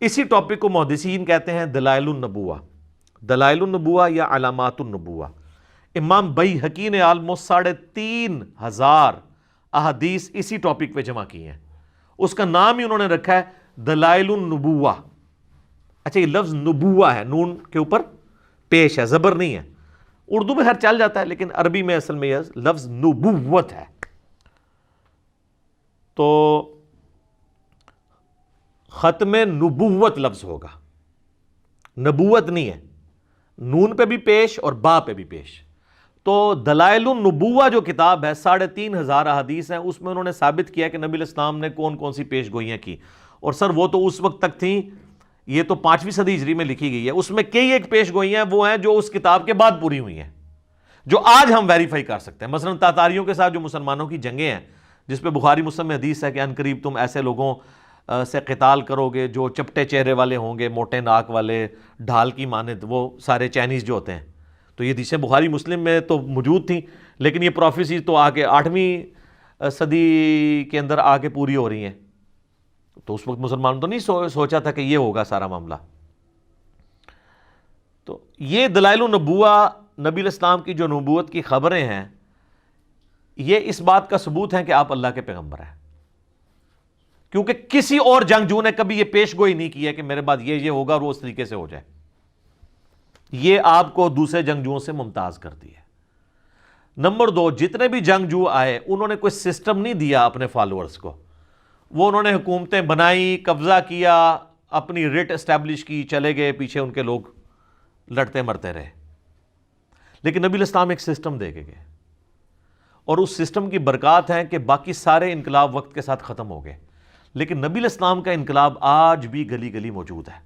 اسی ٹاپک کو محدثین کہتے ہیں دلائل النبوہ، دلائل النبوہ یا علامات النبوہ. امام بیہقی نے آلموسٹ 3500 احادیث اسی ٹاپک پہ جمع کی ہیں. اس کا نام ہی انہوں نے رکھا ہے دلائل النبوہ. اچھا یہ لفظ نبوہ ہے، نون کے اوپر پیش ہے، زبر نہیں ہے. اردو میں ہر چل جاتا ہے لیکن عربی میں اصل میں یہ لفظ نبوت ہے. تو ختم نبوت لفظ ہوگا، نبوت نہیں ہے، نون پہ بھی پیش اور با پہ بھی پیش. تو دلائل النبوہ جو کتاب ہے 3500 احادیث ہیں، اس میں انہوں نے ثابت کیا کہ نبی علیہ السلام نے کون کون سی پیش گوئیاں کی. اور سر وہ تو اس وقت تک تھیں، یہ تو 5ویں صدی ہجری میں لکھی گئی ہے. اس میں کئی ایک پیش گوئیاں وہ ہیں جو اس کتاب کے بعد پوری ہوئی ہیں، جو آج ہم ویریفائی کر سکتے ہیں. مثلا تاتاریوں کے ساتھ جو مسلمانوں کی جنگیں ہیں، جس پہ بخاری مسلم میں حدیث ہے کہ ان قریب تم ایسے لوگوں سے قتال کرو گے جو چپٹے چہرے والے ہوں گے، موٹے ناک والے، ڈھال کی مانند، وہ سارے چائنیز جو ہوتے ہیں. تو یہ حدیثیں بخاری مسلم میں تو موجود تھیں، لیکن یہ پروفیسی تو آگے 8ویں صدی کے اندر آ کے پوری ہو رہی ہیں. تو اس وقت مسلمانوں تو نہیں سوچا تھا کہ یہ ہوگا سارا معاملہ. تو یہ دلائل النبوہ، نبی علیہ السلام کی جو نبوت کی خبریں ہیں، یہ اس بات کا ثبوت ہے کہ آپ اللہ کے پیغمبر ہیں. کیونکہ کسی اور جنگجو نے کبھی یہ پیش گوئی نہیں کی ہے کہ میرے بعد یہ ہوگا اور وہ اس طریقے سے ہو جائے. یہ آپ کو دوسرے جنگجوؤں سے ممتاز کرتی ہے. نمبر 2، جتنے بھی جنگجو آئے انہوں نے کوئی سسٹم نہیں دیا اپنے فالوورز کو، وہ انہوں نے حکومتیں بنائی، قبضہ کیا، اپنی ریٹ اسٹیبلش کی، چلے گئے، پیچھے ان کے لوگ لڑتے مرتے رہے۔ لیکن نبی الاسلام ایک سسٹم دے کے گئے، اور اس سسٹم کی برکات ہیں کہ باقی سارے انقلاب وقت کے ساتھ ختم ہو گئے، لیکن نبی الاسلام کا انقلاب آج بھی گلی گلی موجود ہے۔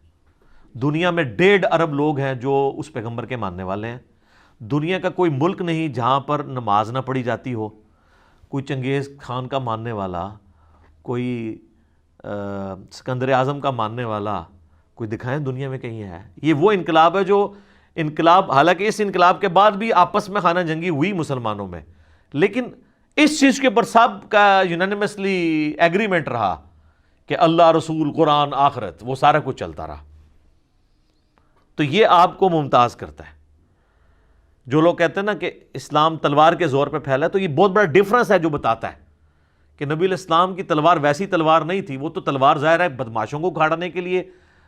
دنیا میں 1.5 ارب لوگ ہیں جو اس پیغمبر کے ماننے والے ہیں۔ دنیا کا کوئی ملک نہیں جہاں پر نماز نہ پڑھی جاتی ہو۔ کوئی چنگیز خان کا ماننے والا، کوئی سکندر اعظم کا ماننے والا، کوئی دکھائیں دنیا میں کہیں ہے؟ یہ وہ انقلاب ہے جو انقلاب، حالانکہ اس انقلاب کے بعد بھی آپس میں خانہ جنگی ہوئی مسلمانوں میں، لیکن اس چیز کے اوپر سب کا یونانیمسلی ایگریمنٹ رہا کہ اللہ، رسول، قرآن، آخرت، وہ سارا کچھ چلتا رہا۔ تو یہ آپ کو ممتاز کرتا ہے۔ جو لوگ کہتے ہیں نا کہ اسلام تلوار کے زور پہ پھیلا ہے، تو یہ بہت بڑا ڈیفرنس ہے جو بتاتا ہے کہ نبی الاسلام کی تلوار ویسی تلوار نہیں تھی۔ وہ تو تلوار ظاہر ہے بدماشوں کو اکھاڑنے کے لیے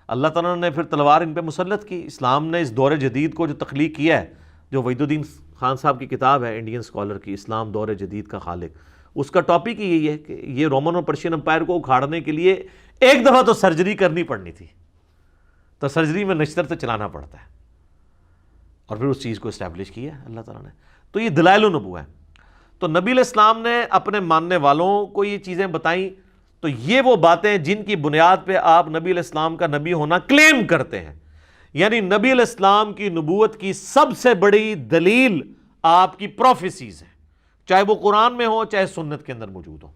اللہ تعالیٰ نے پھر تلوار ان پہ مسلط کی۔ اسلام نے اس دور جدید کو جو تخلیق کیا ہے، جو وحید الدین خان صاحب کی کتاب ہے انڈین اسکالر کی، اسلام دور جدید کا خالق، اس کا ٹاپک ہی یہی ہے کہ یہ رومن اور پرشین امپائر کو اکھاڑنے کے لیے ایک دفعہ تو سرجری کرنی پڑنی تھی، تو سرجری میں نشتر تو چلانا پڑتا ہے، اور پھر اس چیز کو اسٹیبلش کیا ہے اللہ تعالیٰ نے۔ تو یہ دلائل النبوہ ہے۔ تو نبی علیہ السلام نے اپنے ماننے والوں کو یہ چیزیں بتائیں، تو یہ وہ باتیں جن کی بنیاد پہ آپ نبی علیہ السلام کا نبی ہونا کلیم کرتے ہیں۔ یعنی نبی علیہ السلام کی نبوت کی سب سے بڑی دلیل آپ کی پروفیسیز ہیں، چاہے وہ قرآن میں ہو چاہے سنت کے اندر موجود ہو۔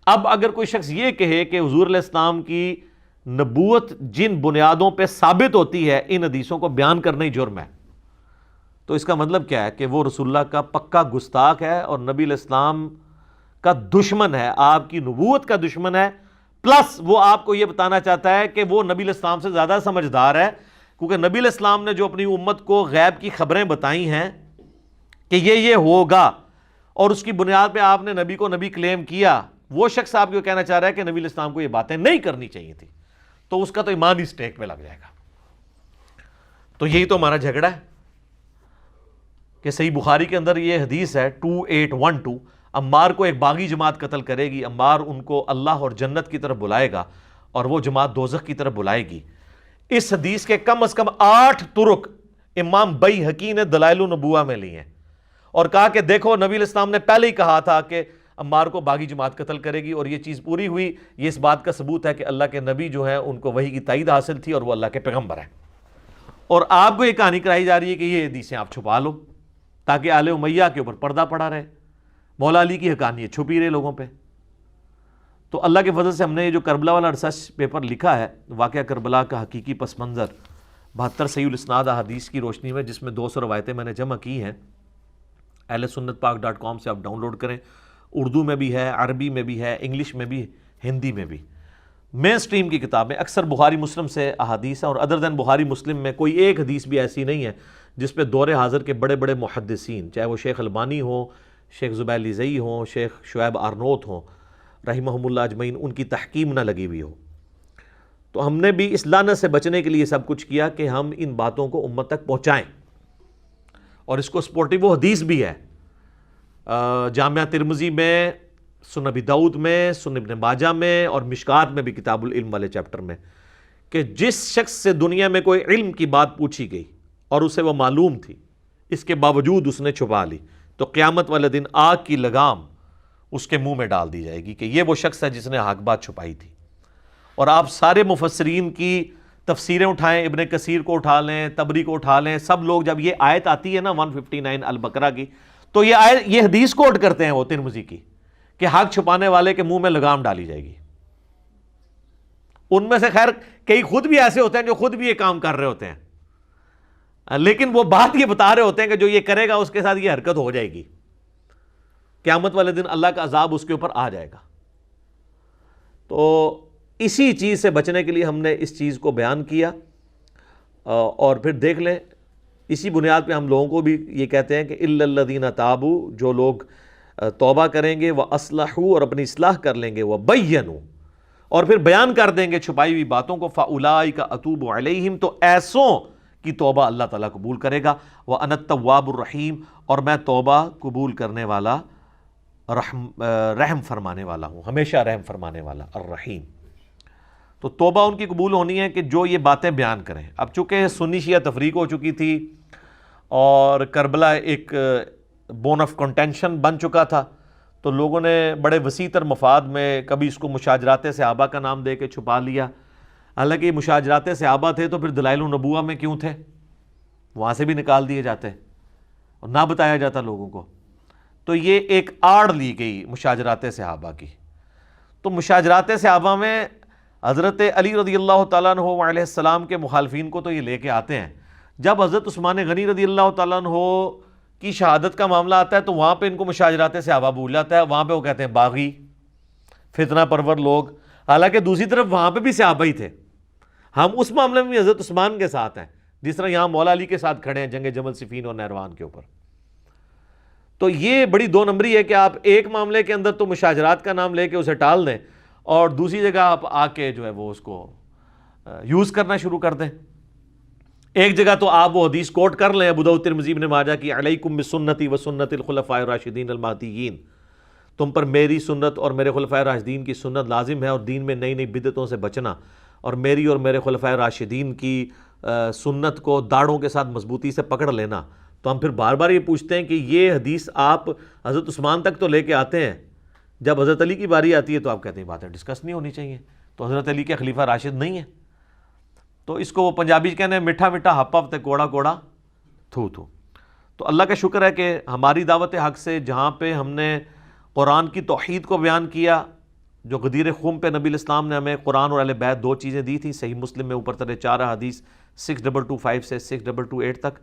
اب اگر کوئی شخص یہ کہے کہ حضور علیہ السلام کی نبوت جن بنیادوں پہ ثابت ہوتی ہے ان حدیثوں کو بیان کرنا ہی جرم ہے، تو اس کا مطلب کیا ہے کہ وہ رسول اللہ کا پکا گستاخ ہے اور نبی علیہ السلام کا دشمن ہے، آپ کی نبوت کا دشمن ہے، پلس وہ آپ کو یہ بتانا چاہتا ہے کہ وہ نبی علیہ السلام سے زیادہ سمجھدار ہے، کیونکہ نبی علیہ السلام نے جو اپنی امت کو غیب کی خبریں بتائی ہیں کہ یہ ہوگا، اور اس کی بنیاد پہ آپ نے نبی کو نبی کلیم کیا، وہ شخص آپ کو کہنا چاہ رہا ہے کہ نبی علیہ السلام کو یہ باتیں نہیں کرنی چاہیے تھی، تو اس کا تو ایمان ہی اسٹیک پہ لگ جائے گا۔ تو یہی تو ہمارا جھگڑا ہے کہ صحیح بخاری کے اندر یہ حدیث ہے 2812، عمار کو ایک باغی جماعت قتل کرے گی، عمار ان کو اللہ اور جنت کی طرف بلائے گا اور وہ جماعت دوزخ کی طرف بلائے گی۔ اس حدیث کے کم از کم 8 طرق امام بیہقی نے دلائل النبوہ میں لی ہیں، اور کہا کہ دیکھو نبی علیہ السلام نے پہلے ہی کہا تھا کہ عمار کو باغی جماعت قتل کرے گی، اور یہ چیز پوری ہوئی۔ یہ اس بات کا ثبوت ہے کہ اللہ کے نبی جو ہیں ان کو وحی کی تائید حاصل تھی اور وہ اللہ کے پیغمبر ہیں۔ اور آپ کو یہ کہانی کرائی جا رہی ہے کہ یہ حدیثیں آپ چھپا لو تاکہ آل امیہ کے اوپر پردہ پڑا رہے، مولا علی کی حقانیت چھپی رہے لوگوں پہ۔ تو اللہ کے فضل سے ہم نے یہ جو کربلا والا ریسرچ پیپر لکھا ہے، واقعہ کربلا کا حقیقی پس منظر 72 صحیح الاسناد احادیث کی روشنی میں، جس میں 200 روایتیں میں نے جمع کی ہیں، ahlsunnatpak.com سے آپ ڈاؤن لوڈ کریں۔ اردو میں بھی ہے، عربی میں بھی ہے، انگلش میں بھی، ہندی میں بھی۔ مین سٹریم کی کتابیں اکثر بخاری مسلم سے احادیث ہیں، اور ادر دین بخاری مسلم میں کوئی ایک حدیث بھی ایسی نہیں ہے جس پہ دور حاضر کے بڑے بڑے محدثین، چاہے وہ شیخ البانی ہوں، شیخ زبیر لیزئی ہوں، شیخ شعیب آرنوت ہوں رحمہم اللہ اجمعین، ان کی تحکیم نہ لگی ہوئی ہو۔ تو ہم نے بھی اس لعنت سے بچنے کے لیے سب کچھ کیا کہ ہم ان باتوں کو امت تک پہنچائیں، اور اس کو سپورٹیو وہ حدیث بھی ہے جامعہ ترمذی میں، سنن ابی داؤد میں، سنن ابن ماجہ میں، اور مشکات میں بھی کتاب العلم والے چیپٹر میں، کہ جس شخص سے دنیا میں کوئی علم کی بات پوچھی گئی اور اسے وہ معلوم تھی، اس کے باوجود اس نے چھپا لی، تو قیامت والے دن آگ کی لگام اس کے منہ میں ڈال دی جائے گی کہ یہ وہ شخص ہے جس نے حق بات چھپائی تھی۔ اور آپ سارے مفسرین کی تفسیریں اٹھائیں، ابن کثیر کو اٹھا لیں، طبری کو اٹھا لیں، سب لوگ جب یہ آیت آتی ہے نا 159 البقرہ کی، تو یہ حدیث کوٹ کرتے ہیں وہ ترمذی کی کہ حق چھپانے والے کے منہ میں لگام ڈالی جائے گی۔ ان میں سے خیر کئی خود بھی ایسے ہوتے ہیں جو خود بھی یہ کام کر رہے ہوتے ہیں، لیکن وہ بات یہ بتا رہے ہوتے ہیں کہ جو یہ کرے گا اس کے ساتھ یہ حرکت ہو جائے گی، قیامت والے دن اللہ کا عذاب اس کے اوپر آ جائے گا۔ تو اسی چیز سے بچنے کے لیے ہم نے اس چیز کو بیان کیا، اور پھر دیکھ لیں اسی بنیاد پہ ہم لوگوں کو بھی یہ کہتے ہیں کہ الا الذین تابوا، جو لوگ توبہ کریں گے، واصلحوا، اور اپنی اصلاح کر لیں گے، وبینوا، اور پھر بیان کر دیں گے چھپائی ہوئی باتوں کو، فاولئک اتوب علیہم، تو ایسوں کی توبہ اللہ تعالیٰ قبول کرے گا. وَأَنَا التَّوَّابُ الرَّحِيمُ، اور میں توبہ قبول کرنے والا، رحم فرمانے والا ہوں، ہمیشہ رحم فرمانے والا، الرحیم. تو توبہ ان کی قبول ہونی ہے کہ جو یہ باتیں بیان کریں. اب چونکہ سنی شیعہ تفریق ہو چکی تھی اور کربلا ایک بون آف کنٹینشن بن چکا تھا، تو لوگوں نے بڑے وسیع تر مفاد میں کبھی اس کو مشاجرات صحابہ کا نام دے کے چھپا لیا. حالانکہ یہ مشاجرات صحابہ تھے تو پھر دلائل النبوہ میں کیوں تھے؟ وہاں سے بھی نکال دیے جاتے اور نہ بتایا جاتا لوگوں کو. تو یہ ایک آڑ لی گئی مشاجرات صحابہ کی. تو مشاجرات صحابہ میں حضرت علی رضی اللہ تعالیٰ عنہ علیہ السلام کے مخالفین کو تو یہ لے کے آتے ہیں. جب حضرت عثمان غنی رضی اللہ تعالیٰ عنہ کی شہادت کا معاملہ آتا ہے تو وہاں پہ ان کو مشاجرات صحابہ بھول جاتا ہے. وہاں پہ وہ کہتے ہیں باغی، فتنہ پرور لوگ. حالانکہ دوسری طرف وہاں پہ بھی صحابہ ہی تھے. ہم اس معاملے میں بھی حضرت عثمان کے ساتھ ہیں، جس طرح یہاں مولا علی کے ساتھ کھڑے ہیں جنگ جمل صفین اور نہروان کے اوپر. تو یہ بڑی دو نمبری ہے کہ آپ ایک معاملے کے اندر تو مشاجرات کا نام لے کے اسے ٹال دیں اور دوسری جگہ آپ آ کے جو ہے وہ اس کو یوز کرنا شروع کر دیں. ایک جگہ تو آپ وہ حدیث کوٹ کر لیں ابو داؤد ترمذی ابن ماجہ کی، علیکم بسنتی و سنت الخلفاء الراشدین المہدیین، تم پر میری سنت اور میرے خلفاء راشدین کی سنت لازم ہے، اور دین میں نئی نئی بدعتوں سے بچنا، اور میری اور میرے خلفاء راشدین کی سنت کو داڑھوں کے ساتھ مضبوطی سے پکڑ لینا. تو ہم پھر بار بار یہ پوچھتے ہیں کہ یہ حدیث آپ حضرت عثمان تک تو لے کے آتے ہیں، جب حضرت علی کی باری آتی ہے تو آپ کہتے ہیں باتیں ڈسکس نہیں ہونی چاہیے، تو حضرت علی کے خلیفہ راشد نہیں ہیں. تو اس کو وہ پنجابی کہنے ہیں میٹھا میٹھا ہپ ہپ تے کوڑا کوڑا تھو تھو. تو اللہ کا شکر ہے کہ ہماری دعوت حق سے جہاں پہ ہم نے قرآن کی توحید کو بیان کیا، جو غدیر خم پہ نبی الاسلام نے ہمیں قرآن اور اہل بیت دو چیزیں دی تھیں، صحیح مسلم میں اوپر ترے 4 حدیث 6225 سے 6228 تک.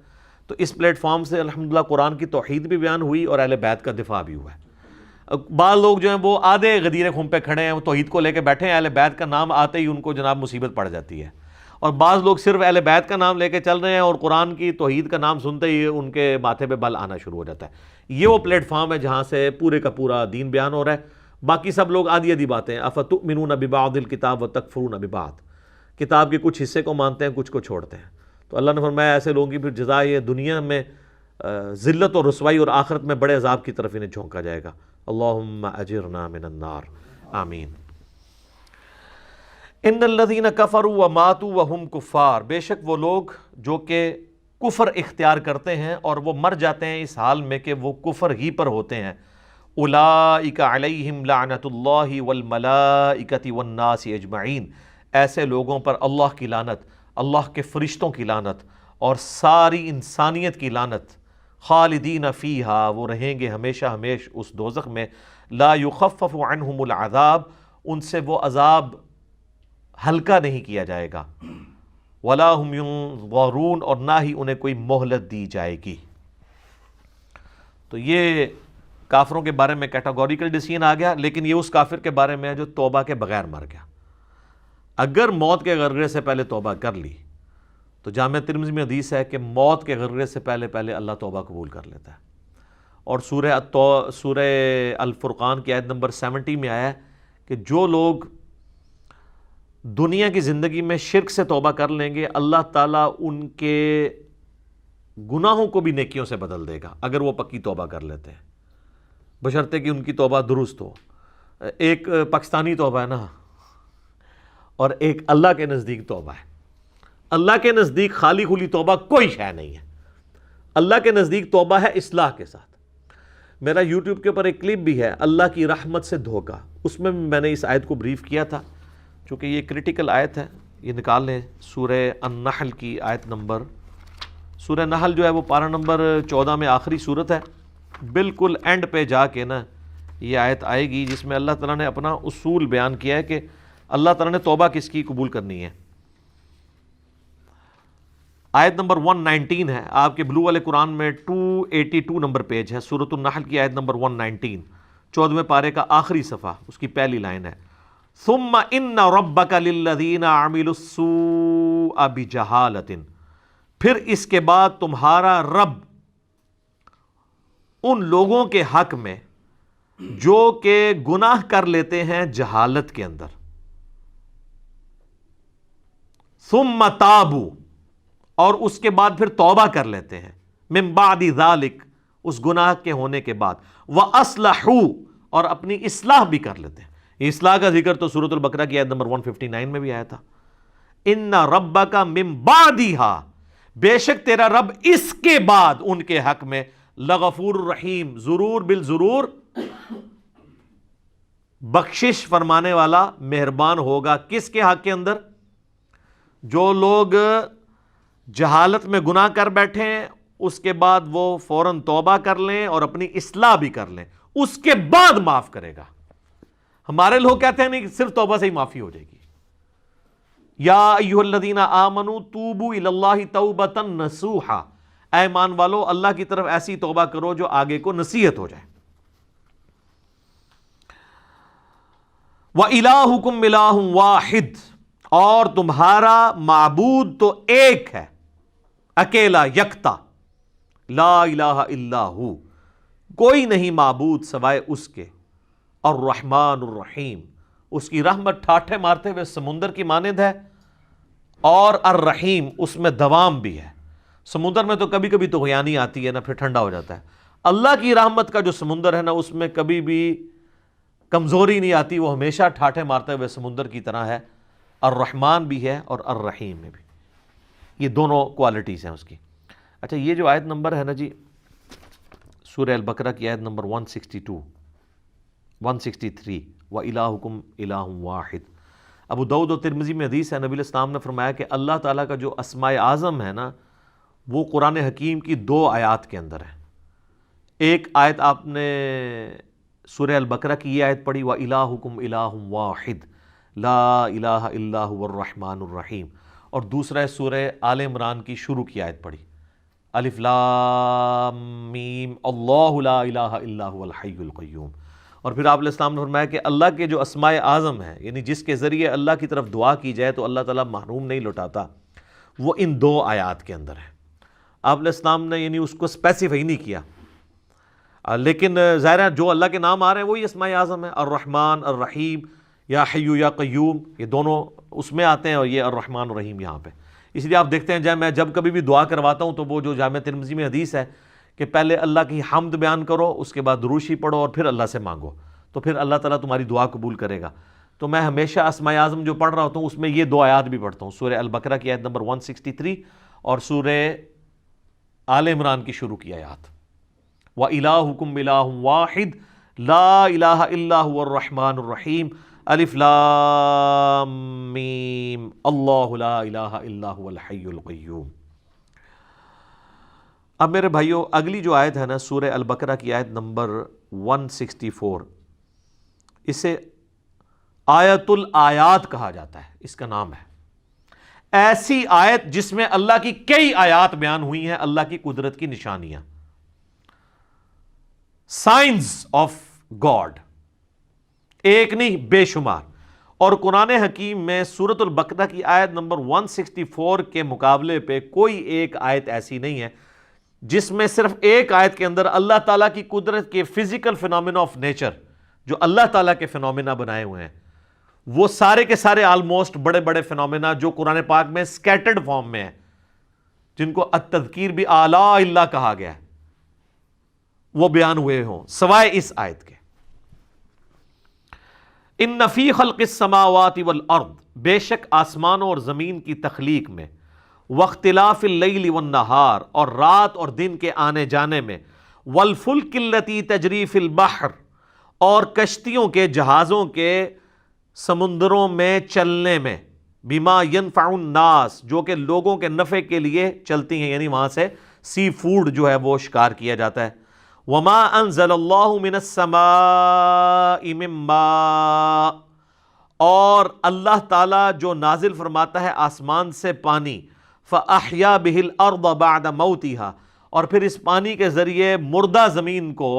تو اس پلیٹ فارم سے الحمدللہ قرآن کی توحید بھی بیان ہوئی اور اہل بیت کا دفاع بھی ہوا ہے. بعض لوگ جو ہیں وہ آدھے غدیر خم پہ کھڑے ہیں، وہ توحید کو لے کے بیٹھے ہیں، اہل بیت کا نام آتے ہی ان کو جناب مصیبت پڑ جاتی ہے. اور بعض لوگ صرف اہل بیت کا نام لے کے چل رہے ہیں اور قرآن کی توحید کا نام سنتے ہی ان کے ماتھے پہ بل آنا شروع ہو جاتا ہے. یہ وہ پلیٹ فارم ہے جہاں سے پورے کا پورا دین بیان ہو رہا ہے. باقی سب لوگ آدھی آدھی باتیں، افتؤمنون ببعض الکتاب وتکفرون ببعض، کتاب کے کچھ حصے کو مانتے ہیں کچھ کو چھوڑتے ہیں. تو اللہ نے فرمایا ایسے لوگوں کی پھر جزا یہ دنیا میں ذلت اور رسوائی، اور آخرت میں بڑے عذاب کی طرف انہیں جھونکا جائے گا. اللہم اجرنا من النار، آمین. ان الذین کفروا وماتوا وہم کفار، بے شک وہ لوگ جو کہ کفر اختیار کرتے ہیں اور وہ مر جاتے ہیں اس حال میں کہ وہ کفر ہی پر ہوتے ہیں. اولئک علیہم لعنت اللہ والملائکۃ والناس اجمعین، ایسے لوگوں پر اللہ کی لعنت، اللہ کے فرشتوں کی لعنت اور ساری انسانیت کی لعنت. خالدین فیہا، وہ رہیں گے ہمیشہ ہمیش اس دوزخ میں. لا یخفف عنہم العذاب، ان سے وہ عذاب ہلکا نہیں کیا جائے گا. ولا ہم ینظرون، اور نہ ہی انہیں کوئی مہلت دی جائے گی. تو یہ کافروں کے بارے میں کیٹاگوریکل ڈیسیژن آ گیا، لیکن یہ اس کافر کے بارے میں ہے جو توبہ کے بغیر مر گیا. اگر موت کے غرغرے سے پہلے توبہ کر لی تو جامع ترمذی میں حدیث ہے کہ موت کے غرغرے سے پہلے پہلے اللہ توبہ قبول کر لیتا ہے. اور سورہ الفرقان کی آیت نمبر 70 میں آیا ہے کہ جو لوگ دنیا کی زندگی میں شرک سے توبہ کر لیں گے، اللہ تعالیٰ ان کے گناہوں کو بھی نیکیوں سے بدل دے گا اگر وہ پکی توبہ کر لیتے ہیں، بشرطے کہ ان کی توبہ درست ہو. ایک پاکستانی توبہ ہے نا، اور ایک اللہ کے نزدیک توبہ ہے. اللہ کے نزدیک خالی کھلی توبہ کوئی شے نہیں ہے. اللہ کے نزدیک توبہ ہے اصلاح کے ساتھ. میرا یوٹیوب کے اوپر ایک کلپ بھی ہے، اللہ کی رحمت سے دھوکہ، اس میں نے اس آیت کو بریف کیا تھا چونکہ یہ کریٹیکل آیت ہے. یہ نکال لیں سورہ النحل کی آیت نمبر، سورہ نحل جو ہے وہ پارہ نمبر 14 میں آخری صورت ہے، بالکل اینڈ پہ جا کے نا یہ آیت آئے گی جس میں اللہ تعالیٰ نے اپنا اصول بیان کیا ہے کہ اللہ تعالیٰ نے توبہ کس کی قبول کرنی ہے. آیت نمبر 119 ہے آپ کے بلو والے قرآن میں، 282 نمبر پیج ہے، سورۃ النحل کی آیت نمبر 119، 14ویں پارے کا آخری صفحہ، اس کی پہلی لائن ہے ثم ان ربک للذین عملوا السوء بجہالۃ، پھر اس کے بعد تمہارا رب ان لوگوں کے حق میں جو کہ گناہ کر لیتے ہیں جہالت کے اندر. ثم تابوا، اور اس کے بعد پھر توبہ کر لیتے ہیں، من بعد ذالک، اس گناہ کے ہونے کے بعد، وَأَصْلَحُوا، اور اپنی اصلاح بھی کر لیتے ہیں. یہ اصلاح کا ذکر تو سورۃ البقرہ کی آیت نمبر 159 میں بھی آیا تھا. ان ربک من بعدہا، بے شک تیرا رب اس کے بعد ان کے حق میں لغفور الرحیم، ضرور بالضرور بخشش فرمانے والا، مہربان ہوگا. کس کے حق کے اندر؟ جو لوگ جہالت میں گناہ کر بیٹھے ہیں، اس کے بعد وہ فوراً توبہ کر لیں اور اپنی اصلاح بھی کر لیں، اس کے بعد معاف کرے گا. ہمارے لوگ کہتے ہیں نہیں کہ صرف توبہ سے ہی معافی ہو جائے گی. یا ایھا الذین آمنوا توبوا الی اللہ توبۃ نصوحا، اے ایمان والو اللہ کی طرف ایسی توبہ کرو جو آگے کو نصیحت ہو جائے. وَإِلَٰهُكُمْ إِلَٰهٌ وَاحِدٌ، اور تمہارا معبود تو ایک ہے، اکیلا، یکتا. لا الہ الا ہو، کوئی نہیں معبود سوائے اس کے. الرحمن الرحیم، اس کی رحمت ٹھاٹھے مارتے ہوئے سمندر کی مانند ہے، اور الرحیم، اس میں دوام بھی ہے. سمندر میں تو کبھی کبھی طغیانی آتی ہے نا، پھر ٹھنڈا ہو جاتا ہے. اللہ کی رحمت کا جو سمندر ہے نا، اس میں کبھی بھی کمزوری نہیں آتی، وہ ہمیشہ ٹھاٹھے مارتے ہوئے سمندر کی طرح ہے. الرحمن بھی ہے اور الرحیم میں بھی، یہ دونوں کوالٹیز ہیں اس کی. اچھا، یہ جو آیت نمبر ہے نا جی، سورہ البقرہ کی آیت نمبر 162 163، وَإِلَٰهُكُمْ إِلَٰهٌ وَاحِدٌ. ابو داؤد و ترمذی میں حدیث ہے، نبی علیہ السلام نے فرمایا کہ اللہ تعالیٰ کا جو اسماء اعظم ہے نا، وہ قرآن حکیم کی 2 آیات کے اندر ہے. ایک آیت آپ نے سورہ البقرہ کی یہ آیت پڑھی، وَإِلَٰهُكُمْ إِلَٰهٌ وَاحِدٌ لَا إِلَٰهَ إِلَّا هُوَ الرَّحْمَٰنُ الرَّحِيمُ. اور دوسرا ہے سورہ آل عمران کی شروع کی آیت پڑھی، الف لام میم اللہ لا الہ الا هو الحی القیوم. اور پھر آپ علیہ السلام نے فرمایا کہ اللہ کے جو اسماء اعظم ہیں، یعنی جس کے ذریعے اللہ کی طرف دعا کی جائے تو اللہ تعالیٰ محروم نہیں لوٹاتا، وہ ان 2 آیات کے اندر ہے. آپ علیہ السلام نے یعنی اس کو اسپیسیفائی نہیں کیا، لیکن ظاہر ہے جو اللہ کے نام آ رہے ہیں وہی اسماء اعظم ہیں. الرحمن، الرحیم، یا حیو یا قیوم، یہ دونوں اس میں آتے ہیں، اور یہ الرحمن الرحیم یہاں پہ. اس لیے آپ دیکھتے ہیں میں جب کبھی بھی دعا کرواتا ہوں تو وہ جو جامع ترمذی میں حدیث ہے کہ پہلے اللہ کی حمد بیان کرو، اس کے بعد درود شریف پڑھو، اور پھر اللہ سے مانگو، تو پھر اللہ تعالیٰ تمہاری دعا قبول کرے گا. تو میں ہمیشہ اسماء اعظم جو پڑھ رہا ہوتا ہوں اس میں یہ 2 آیات بھی پڑھتا ہوں، سورہ البقرہ کی آیت نمبر 163 اور سورہ آل عمران کی شروع کی آیات. وَإِلَٰهُكُمْ إِلَٰهٌ وَاحِدٌ لَا إِلَٰهَ إِلَّا هُوَ الرَّحْمَٰنُ الرَّحِيمُ الف لام میم اللہ لا الہ الا هو الحی القیوم. اب میرے بھائیو، اگلی جو آیت ہے نا سورہ البقرہ کی آیت نمبر 164، اسے آیت الآیات کہا جاتا ہے، اس کا نام ہے. ایسی آیت جس میں اللہ کی کئی آیات بیان ہوئی ہیں، اللہ کی قدرت کی نشانیاں، سائنز آف گاڈ، ایک نہیں بے شمار. اور قرآن حکیم میں سورۃ البقرہ کی آیت نمبر 164 کے مقابلے پہ کوئی ایک آیت ایسی نہیں ہے جس میں صرف ایک آیت کے اندر اللہ تعالیٰ کی قدرت کے فزیکل فینومینا آف نیچر، جو اللہ تعالیٰ کے فینومینا بنائے ہوئے ہیں، وہ سارے کے سارے آلموسٹ بڑے بڑے فینومینا جو قرآن پاک میں سکیٹرڈ فارم میں ہیں، جن کو التذکیر بھی آلاء اللہ کہا گیا ہے، وہ بیان ہوئے ہوں سوائے اس آیت کے. ان فی خلق السماوات والارض، بے شک آسمانوں اور زمین کی تخلیق میں، واختلاف اللیل والنہار، اور رات اور دن کے آنے جانے میں، والفلک التی تجری فی البحر، اور کشتیوں کے، جہازوں کے سمندروں میں چلنے میں، بما ینفع الناس، جو کہ لوگوں کے نفع کے لیے چلتی ہیں، یعنی وہاں سے سی فوڈ جو ہے وہ شکار کیا جاتا ہے. وما انزل اللہ من السماء من ماء، اور اللہ تعالیٰ جو نازل فرماتا ہے آسمان سے پانی، فاحیا بہ الارض بعد موتها، اور پھر اس پانی کے ذریعے مردہ زمین کو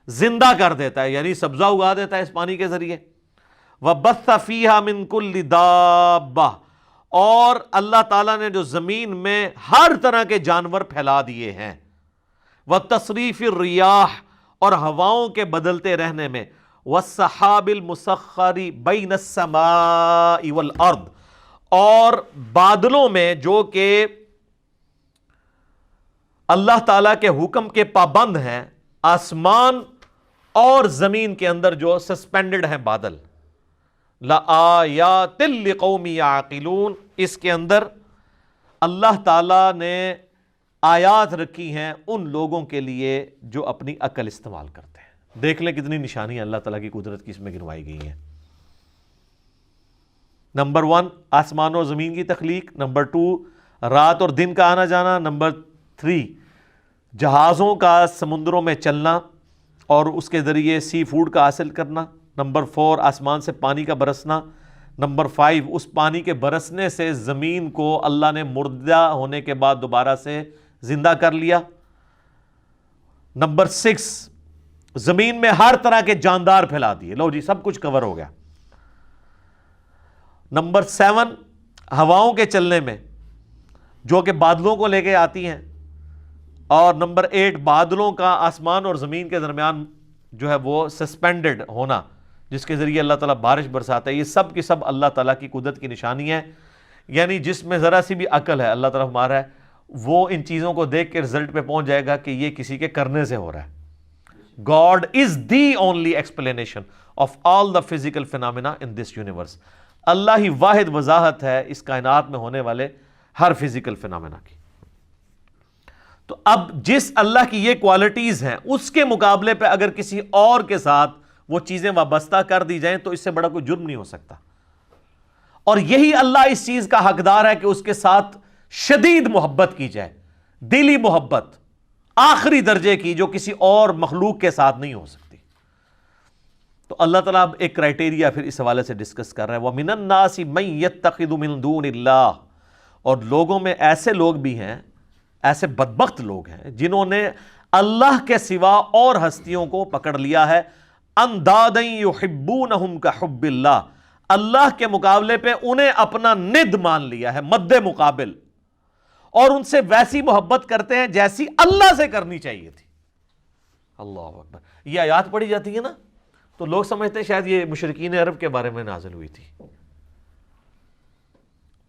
زندہ کر دیتا ہے، یعنی سبزہ اگا دیتا ہے اس پانی کے ذریعے. وبث فیہا من کل دابہ، اور اللہ تعالیٰ نے جو زمین میں ہر طرح کے جانور پھیلا دیے ہیں. وتصریف الریاح، اور ہواؤں کے بدلتے رہنے میں. والسحاب المسخر بین السماء والارض، اور بادلوں میں جو کہ اللہ تعالیٰ کے حکم کے پابند ہیں آسمان اور زمین کے اندر جو سسپینڈڈ ہیں بادل. لآیات لقوم یعقلون، اس کے اندر اللہ تعالیٰ نے آیات رکھی ہیں ان لوگوں کے لیے جو اپنی عقل استعمال کرتے ہیں. دیکھ لیں کتنی نشانیاں اللہ تعالیٰ کی قدرت کی اس میں گنوائی گئی ہیں. نمبر 1 آسمان اور زمین کی تخلیق، نمبر 2 رات اور دن کا آنا جانا، نمبر 3 جہازوں کا سمندروں میں چلنا اور اس کے ذریعے سی فوڈ کا حاصل کرنا، نمبر 4 آسمان سے پانی کا برسنا، نمبر 5 اس پانی کے برسنے سے زمین کو اللہ نے مردہ ہونے کے بعد دوبارہ سے زندہ کر لیا، نمبر 6 زمین میں ہر طرح کے جاندار پھیلا دیے. لو جی سب کچھ کور ہو گیا. نمبر 7 ہواؤں کے چلنے میں جو کہ بادلوں کو لے کے آتی ہیں، اور نمبر 8 بادلوں کا آسمان اور زمین کے درمیان جو ہے وہ سسپینڈڈ ہونا جس کے ذریعے اللہ تعالیٰ بارش برساتا ہے. یہ سب کی سب اللہ تعالیٰ کی قدرت کی نشانی ہے. یعنی جس میں ذرا سی بھی عقل ہے اللہ تعالیٰ ہمارا ہے، وہ ان چیزوں کو دیکھ کے رزلٹ پہ پہنچ جائے گا کہ یہ کسی کے کرنے سے ہو رہا ہے. God is the only explanation of all the physical phenomena in this universe. اللہ ہی واحد وضاحت ہے اس کائنات میں ہونے والے ہر فزیکل فینامنا کی. تو اب جس اللہ کی یہ کوالٹیز ہیں اس کے مقابلے پہ اگر کسی اور کے ساتھ وہ چیزیں وابستہ کر دی جائیں تو اس سے بڑا کوئی جرم نہیں ہو سکتا. اور یہی اللہ اس چیز کا حقدار ہے کہ اس کے ساتھ شدید محبت کی جائے، دلی محبت آخری درجے کی، جو کسی اور مخلوق کے ساتھ نہیں ہو سکتی. تو اللہ تعالیٰ اب ایک کرائٹیریا پھر اس حوالے سے ڈسکس کر رہا ہے. وَمِنَ النَّاسِ مَن يَتَّخِذُ مِن دُونِ اللَّهِ، اور لوگوں میں ایسے لوگ بھی ہیں، ایسے بدبخت لوگ ہیں جنہوں نے اللہ کے سوا اور ہستیوں کو پکڑ لیا ہے. اندادً يُحِبُّونَهُمْ كَحُبِّ اللَّهِ، اللہ کے مقابلے پہ انہیں اپنا ند مان لیا ہے، مد مقابل، اور ان سے ویسی محبت کرتے ہیں جیسی اللہ سے کرنی چاہیے تھی. اللہ اکبر. یہ آیات پڑھی جاتی ہے نا تو لوگ سمجھتے ہیں شاید یہ مشرکین عرب کے بارے میں نازل ہوئی تھی.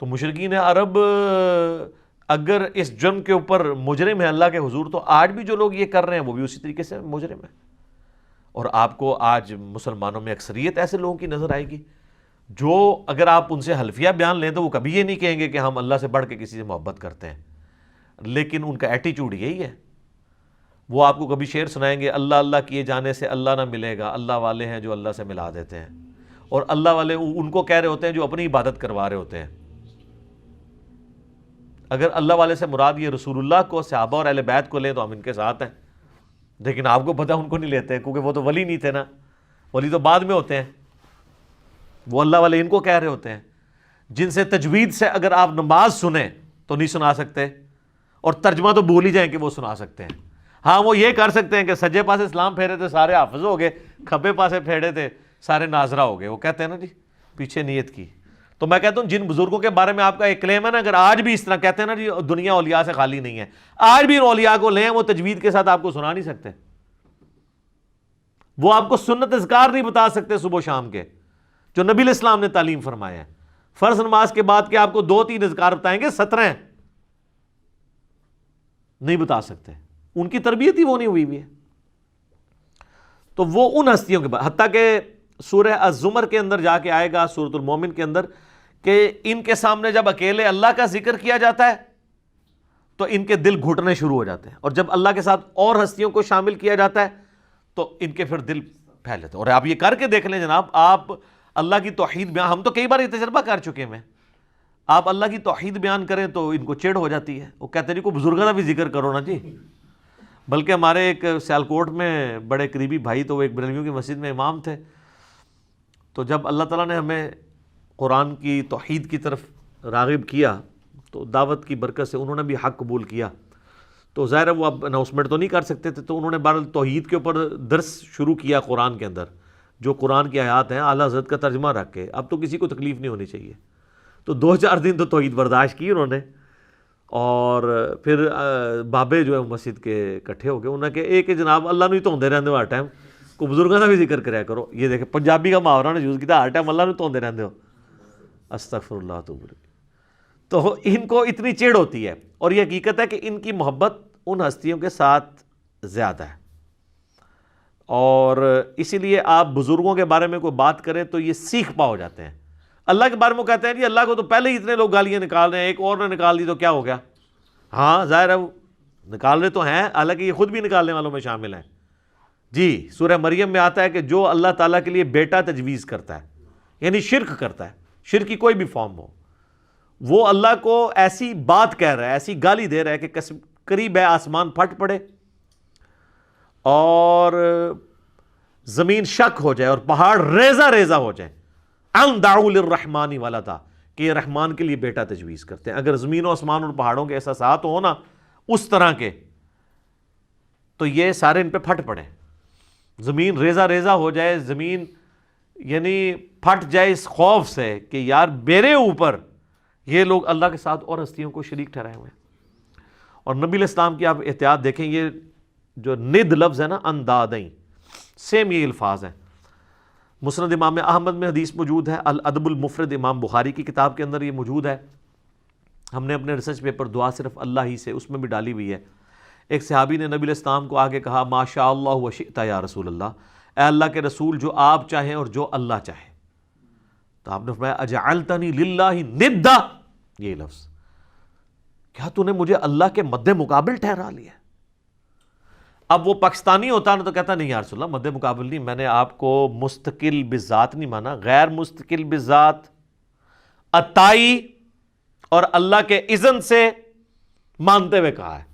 تو مشرکین عرب اگر اس جرم کے اوپر مجرم ہے اللہ کے حضور، تو آج بھی جو لوگ یہ کر رہے ہیں وہ بھی اسی طریقے سے مجرم ہے. اور آپ کو آج مسلمانوں میں اکثریت ایسے لوگوں کی نظر آئے گی جو اگر آپ ان سے حلفیہ بیان لیں تو وہ کبھی یہ نہیں کہیں گے کہ ہم اللہ سے بڑھ کے کسی سے محبت کرتے ہیں، لیکن ان کا ایٹیچیوڈ یہی ہے. وہ آپ کو کبھی شعر سنائیں گے، اللہ اللہ کیے جانے سے اللہ نہ ملے گا، اللہ والے ہیں جو اللہ سے ملا دیتے ہیں. اور اللہ والے ان کو کہہ رہے ہوتے ہیں جو اپنی عبادت کروا رہے ہوتے ہیں. اگر اللہ والے سے مراد یہ رسول اللہ کو، صحابہ اور اہل بیت کو لیں تو ہم ان کے ساتھ ہیں، لیکن آپ کو پتہ ان کو نہیں لیتے کیونکہ وہ تو ولی نہیں تھے نا. ولی تو بعد میں ہوتے ہیں. وہ اللہ والے ان کو کہہ رہے ہوتے ہیں جن سے تجوید سے اگر آپ نماز سنیں تو نہیں سنا سکتے، اور ترجمہ تو بھول ہی جائیں کہ وہ سنا سکتے ہیں. ہاں وہ یہ کر سکتے ہیں کہ سجے پاسے اسلام پھیرے تھے سارے حافظ ہو گئے، کھبے پاسے پھیرے تھے سارے ناظرہ ہو گئے. وہ کہتے ہیں نا جی پیچھے نیت کی. تو میں کہتا ہوں جن بزرگوں کے بارے میں آپ کا ایک کلیم ہے نا، اگر آج بھی اس طرح کہتے ہیں نا جی دنیا اولیاء سے خالی نہیں ہے، آج بھی ان اولیاء کو لیں، وہ تجوید کے ساتھ آپ کو سنا نہیں سکتے. وہ آپ کو سنت اذکار نہیں بتا سکتے صبح و شام کے جو نبی علیہ السلام نے تعلیم فرمایا ہے. فرض نماز کے بعد کے آپ کو 2-3 اذکار بتائیں گے، 17 نہیں بتا سکتے. ان کی تربیت ہی وہ نہیں ہوئی ہے. تو وہ ان ہستیوں کے بعد، حتیٰ کہ سورہ الزمر کے اندر جا کے آئے گا، سورۃ المومن کے اندر، کہ ان کے سامنے جب اکیلے اللہ کا ذکر کیا جاتا ہے تو ان کے دل گھٹنے شروع ہو جاتے ہیں، اور جب اللہ کے ساتھ اور ہستیوں کو شامل کیا جاتا ہے تو ان کے پھر دل پھیل جاتے ہیں. اور آپ یہ کر کے دیکھ لیں جناب، آپ اللہ کی توحید بیان، ہم تو کئی بار یہ تجربہ کر چکے ہیں، آپ اللہ کی توحید بیان کریں تو ان کو چڑ ہو جاتی ہے. وہ کہتے ہیں کو بزرگوں کا بھی ذکر کرو نا جی. بلکہ ہمارے ایک سیالکوٹ میں بڑے قریبی بھائی، تو وہ ایک بریلویوں کی مسجد میں امام تھے. تو جب اللہ تعالیٰ نے ہمیں قرآن کی توحید کی طرف راغب کیا تو دعوت کی برکت سے انہوں نے بھی حق قبول کیا. تو ظاہر ہے وہ اب اناؤنسمنٹ تو نہیں کر سکتے تھے، تو انہوں نے بہرحال توحید کے اوپر درس شروع کیا قرآن کے اندر، جو قرآن کی آیات ہیں اعلیٰ حضرت کا ترجمہ رکھ کے. اب تو کسی کو تکلیف نہیں ہونی چاہیے. تو 2-4 دن تو توحید برداشت کی انہوں نے، اور پھر بابے جو ہے مسجد کے اکٹھے ہو گئے. انہوں نے کہا ایک جناب اللہ نو ہی توندے رہندے ہو ہر ٹائم، کو بزرگوں کا بھی ذکر کریا کرو. یہ دیکھیں پنجابی کا محاورہ نے یوز کیا، ہر ٹائم اللہ نو توندے رہندے ہو، استغفر اللہ توب. تو ان کو اتنی چڑ ہوتی ہے، اور یہ حقیقت ہے کہ ان کی محبت ان ہستیوں کے ساتھ زیادہ ہے، اور اسی لیے آپ بزرگوں کے بارے میں کوئی بات کریں تو یہ سیکھ پا ہو جاتے ہیں۔ اللہ کے بارے میں کہتے ہیں جی اللہ کو تو پہلے ہی اتنے لوگ گالیاں نکال رہے ہیں، ایک اور نے نکال دی تو کیا ہو گیا؟ ہاں ظاہر ہے وہ نکال رہے تو ہیں، حالانکہ یہ خود بھی نکالنے والوں میں شامل ہیں۔ جی سورہ مریم میں آتا ہے کہ جو اللہ تعالیٰ کے لیے بیٹا تجویز کرتا ہے، یعنی شرک کرتا ہے، شرک کی کوئی بھی فارم ہو، وہ اللہ کو ایسی بات کہہ رہا ہے، ایسی گالی دے رہا ہے کہ قریب ہے آسمان پھٹ پڑے اور زمین شک ہو جائے اور پہاڑ ریزہ ریزہ ہو جائے، ان دعوا للرحمن ولدا، کہ یہ رحمان کے لیے بیٹا تجویز کرتے ہیں۔ اگر زمین و آسمان اور پہاڑوں کے احساسات ہو نا اس طرح کے، تو یہ سارے ان پہ پھٹ پڑے، زمین ریزہ ریزہ ہو جائے، زمین یعنی پھٹ جائے اس خوف سے کہ یار میرے اوپر یہ لوگ اللہ کے ساتھ اور ہستیوں کو شریک ٹھہرائے ہوئے ہیں۔ اور نبی علیہ السلام کی آپ احتیاط دیکھیں، یہ جو ند لفظ ہے نا اندادیں، سیم یہ الفاظ ہیں۔ مسند امام احمد میں حدیث موجود ہے، الادب المفرد امام بخاری کی کتاب کے اندر یہ موجود ہے۔ ہم نے اپنے ریسرچ پیپر دعا صرف اللہ ہی سے، اس میں بھی ڈالی ہوئی ہے۔ ایک صحابی نے نبی علیہ السلام کو آگے کہا ما شاء اللہ و شئت یا رسول اللہ، اے اللہ کے رسول جو آپ چاہیں اور جو اللہ چاہے۔ تو آپ نے فرمایا اجعلتنی للہ ندا، یہ لفظ، کیا تو نے مجھے اللہ کے مد مقابل ٹھہرا لیا؟ اب وہ پاکستانی ہوتا نا تو کہتا نہیں یا رسول اللہ مد مقابل نہیں، میں نے آپ کو مستقل بذات نہیں مانا، غیر مستقل بذات، عطائی اور اللہ کے اذن سے مانتے ہوئے کہا ہے۔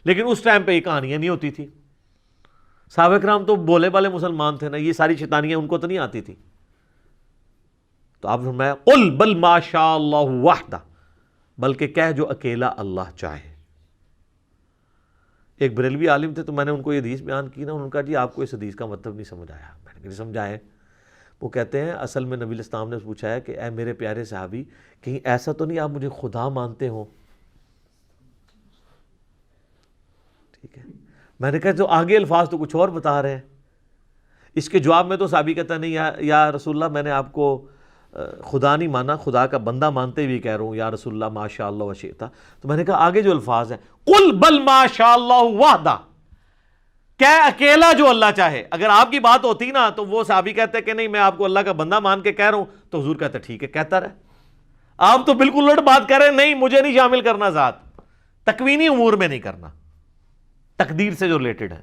لیکن اس ٹائم پہ یہ کہانیاں نہیں ہوتی تھی، صحابہ کرام تو بولے والے مسلمان تھے نا، یہ ساری شیطانیاں ان کو تو نہیں آتی تھی۔ تو آپ نے فرمایا قل بل ما شاء اللہ وحدہ، بلکہ کہہ جو اکیلا اللہ چاہے۔ ایک بریلوی عالم تھے تو میں نے ان کو یہ حدیث بیان کی نا، انہوں نے کہا جی آپ کو اس حدیث کا مطلب نہیں سمجھ آیا۔ میں نے کہا نہیں سمجھا ہے۔ وہ کہتے ہیں اصل میں نبی علیہ السلام نے پوچھا ہے کہ اے میرے پیارے صحابی کہیں ایسا تو نہیں آپ مجھے خدا مانتے ہو؟ ٹھیک ہے، میں نے کہا تو آگے الفاظ تو کچھ اور بتا رہے ہیں۔ اس کے جواب میں تو صحابی کہتا نہیں یا رسول اللہ میں نے آپ کو خدا نہیں مانا، خدا کا بندہ مانتے ہوئے کہہ رہا ہوں یا رسول اللہ ما شاء اللہ وشئتا۔ تو میں نے کہا آگے جو الفاظ ہیں قل بل ما شاء اللہ وحدہ، کہ اکیلا جو اللہ چاہے۔ اگر آپ کی بات ہوتی نا تو وہ صحابی کہتے کہ نہیں میں آپ کو اللہ کا بندہ مان کے کہہ رہا ہوں، تو حضور کہتے ٹھیک ہے کہتا رہے۔ آپ تو بالکل الٹ بات کر رہے ہیں، نہیں مجھے نہیں شامل کرنا ذات، تکوینی امور میں نہیں کرنا، تقدیر سے جو ریلیٹڈ ہے۔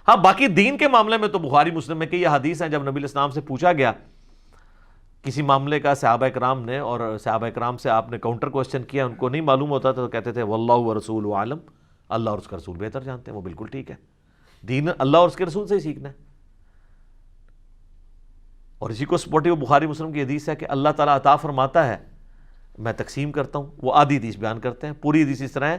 ہاں باقی دین کے معاملے میں تو بخاری مسلم میں کئی حدیث ہیں، جب نبی علیہ السلام سے پوچھا گیا کسی معاملے کا صحابہ کرام نے، اور صحابہ کرام سے آپ نے کاؤنٹر کوسچن کیا، ان کو نہیں معلوم ہوتا تو کہتے تھے واللہ ورسولہ عالم، اللہ اور اس کا رسول بہتر جانتے ہیں۔ وہ بالکل ٹھیک ہے، دین اللہ اور اس کے رسول سے ہی سیکھنا ہے۔ اور اسی کو سپورٹیو بخاری مسلم کی حدیث ہے کہ اللہ تعالیٰ عطا فرماتا ہے میں تقسیم کرتا ہوں۔ وہ آدھی حدیث بیان کرتے ہیں، پوری حدیث اس طرح ہے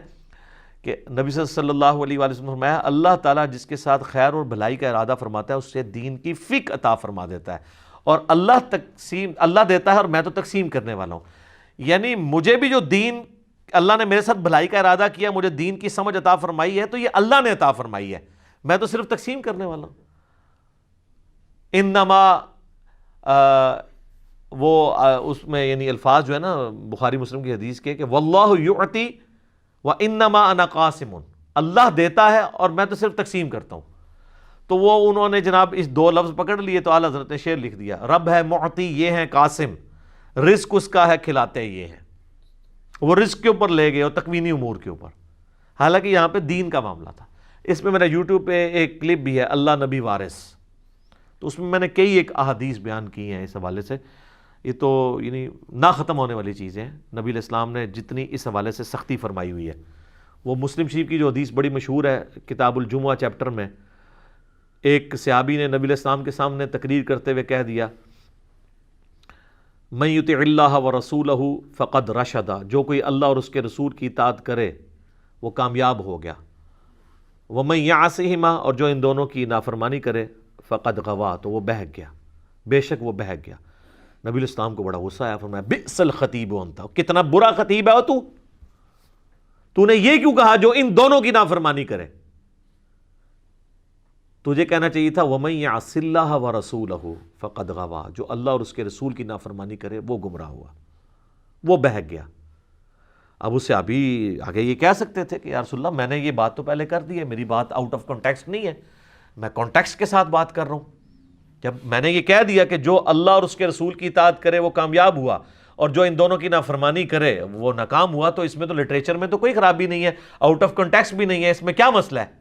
کہ نبی صلی اللہ علیہ وآلہ وسلم نے فرمایا اللہ تعالیٰ جس کے ساتھ خیر اور بھلائی کا ارادہ فرماتا ہے اس سے دین کی فقہ عطا فرما دیتا ہے، اور اللہ دیتا ہے اور میں تو تقسیم کرنے والا ہوں۔ یعنی مجھے بھی جو دین اللہ نے میرے ساتھ بھلائی کا ارادہ کیا، مجھے دین کی سمجھ عطا فرمائی ہے، تو یہ اللہ نے عطا فرمائی ہے، میں تو صرف تقسیم کرنے والا ہوں۔ انما اس میں یعنی الفاظ جو ہے نا بخاری مسلم کی حدیث کے کہ واللہ یعطی وانما انا قاسم، اللہ دیتا ہے اور میں تو صرف تقسیم کرتا ہوں۔ تو وہ انہوں نے جناب اس دو لفظ پکڑ لیے تو اعلیٰ حضرت نے شعر لکھ دیا، رب ہے معطی یہ ہے قاسم، رزق اس کا ہے کھلاتے یہ ہیں۔ وہ رزق کے اوپر لے گئے اور تکوینی امور کے اوپر، حالانکہ یہاں پہ دین کا معاملہ تھا۔ اس میں میرا یوٹیوب پہ ایک کلپ بھی ہے اللہ نبی وارث، تو اس میں میں نے کئی ایک احادیث بیان کی ہیں اس حوالے سے۔ یہ تو یعنی نہ ختم ہونے والی چیزیں ہیں، نبی علیہ السلام نے جتنی اس حوالے سے سختی فرمائی ہوئی ہے۔ وہ مسلم شریف کی جو حدیث بڑی مشہور ہے کتاب الجمعہ چیپٹر میں، ایک صحابی نے نبی علیہ السلام کے سامنے تقریر کرتے ہوئے کہہ دیا من یطع اللہ ورسولہ فقد رشد، جو کوئی اللہ اور اس کے رسول کی اطاعت کرے وہ کامیاب ہو گیا، ومن یعصہما، اور جو ان دونوں کی نافرمانی کرے فقد غوا، تو وہ بہک گیا، بے شک وہ بہک گیا۔ نبی علیہ السلام کو بڑا غصہ آیا، فرمایا بئس الخطیب انت، کتنا برا خطیب ہے تو نے یہ کیوں کہا جو ان دونوں کی نافرمانی کرے؟ تجھے کہنا چاہیے تھا وَمَن يَعْصِ اللَّهَ وَرَسُولَهُ فَقَدْ غَوَىٰ، جو اللہ اور اس کے رسول کی نافرمانی کرے وہ گمراہ ہوا، وہ بہک گیا۔ اب اس سے ابھی آگے یہ کہہ سکتے تھے کہ یا رسول اللہ میں نے یہ بات تو پہلے کر دی ہے، میری بات آؤٹ آف کانٹیکسٹ نہیں ہے، میں کانٹیکسٹ کے ساتھ بات کر رہا ہوں. جب میں نے یہ کہہ دیا کہ جو اللہ اور اس کے رسول کی اطاعت کرے وہ کامیاب ہوا اور جو ان دونوں کی نافرمانی کرے وہ ناکام ہوا، تو اس میں تو لٹریچر میں تو کوئی خرابی نہیں ہے، آؤٹ آف کانٹیکسٹ بھی نہیں ہے، اس میں کیا مسئلہ ہے؟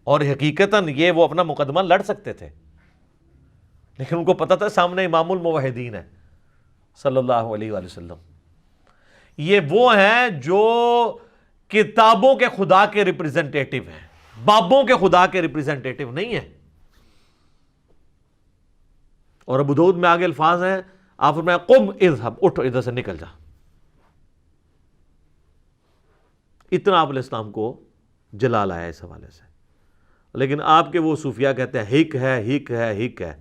اور حقیقتاً یہ وہ اپنا مقدمہ لڑ سکتے تھے، لیکن ان کو پتا تھا سامنے امام الموحدین ہے صلی اللہ علیہ وآلہ وسلم. یہ وہ ہیں جو کتابوں کے خدا کے ریپریزنٹیٹو ہیں، بابوں کے خدا کے ریپریزنٹیٹو نہیں ہیں. اور ابو داؤد میں آگے الفاظ ہیں، آپ فرمایا قم اذهب، اٹھو ادھر سے نکل جا. اتنا آپ علیہ السلام کو جلال آیا اس حوالے سے. لیکن آپ کے وہ صوفیاء کہتے ہیں ہک ہے ہک ہے ہک ہے،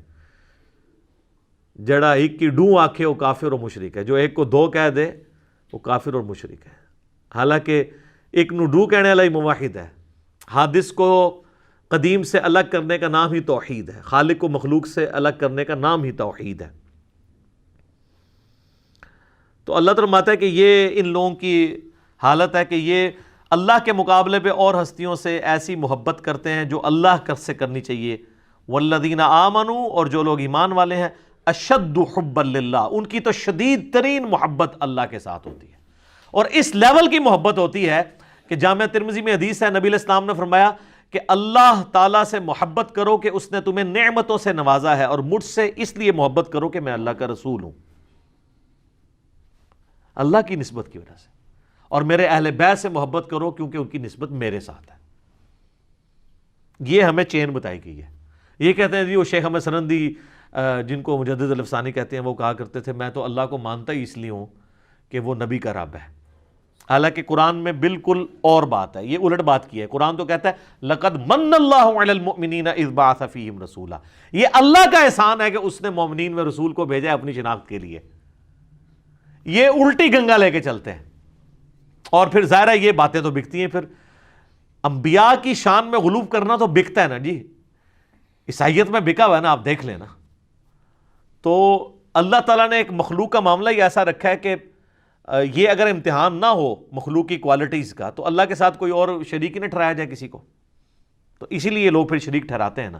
جڑا ہک کی ڈوں آکھے وہ کافر و مشرک ہے، جو ایک کو دو کہہ دے وہ کافر اور مشرک ہے. حالانکہ ایک نو ڈو کہنے والا ہی موحد ہے. حادث کو قدیم سے الگ کرنے کا نام ہی توحید ہے، خالق کو مخلوق سے الگ کرنے کا نام ہی توحید ہے. تو اللہ تعالیٰ فرماتا ہے کہ یہ ان لوگوں کی حالت ہے کہ یہ اللہ کے مقابلے پہ اور ہستیوں سے ایسی محبت کرتے ہیں جو اللہ سے کرنی چاہیے. والذین آمنوا، اور جو لوگ ایمان والے ہیں، اشد حبا للہ، ان کی تو شدید ترین محبت اللہ کے ساتھ ہوتی ہے. اور اس لیول کی محبت ہوتی ہے کہ جامعہ ترمذی میں حدیث ہے، نبی علیہ السلام نے فرمایا کہ اللہ تعالیٰ سے محبت کرو کہ اس نے تمہیں نعمتوں سے نوازا ہے، اور مجھ سے اس لیے محبت کرو کہ میں اللہ کا رسول ہوں، اللہ کی نسبت کی وجہ سے. اور میرے اہل بیت سے محبت کرو کیونکہ ان کی نسبت میرے ساتھ ہے. یہ ہمیں چین بتائی گئی ہے. یہ کہتے ہیں جی وہ شیخ احمد سرندی جن کو مجدد الافسانی کہتے ہیں، وہ کہا کرتے تھے میں تو اللہ کو مانتا ہی اس لیے ہوں کہ وہ نبی کا رب ہے. حالانکہ قرآن میں بالکل اور بات ہے، یہ الٹ بات کی ہے. قرآن تو کہتا ہے لَقَدْ مَنَّ اللَّهُ عَلَى الْمُؤْمِنِينَ إِذْ بَعَثَ فِيهِمْ رَسُولًا. یہ اللہ کا احسان ہے کہ اس نے مومنین میں رسول کو بھیجا ہے اپنی شناخت کے لیے. یہ الٹی گنگا لے کے چلتے ہیں. اور پھر ظاہر ہے یہ باتیں تو بکتی ہیں. پھر انبیاء کی شان میں غلوب کرنا تو بکتا ہے نا جی. عیسائیت میں بکا ہوا ہے نا، آپ دیکھ لینا. تو اللہ تعالیٰ نے ایک مخلوق کا معاملہ ہی ایسا رکھا ہے کہ یہ اگر امتحان نہ ہو مخلوق کی کوالٹیز کا تو اللہ کے ساتھ کوئی اور شریک ہی نہ ٹھہرایا جائے کسی کو. تو اسی لیے لوگ پھر شریک ٹھہراتے ہیں نا.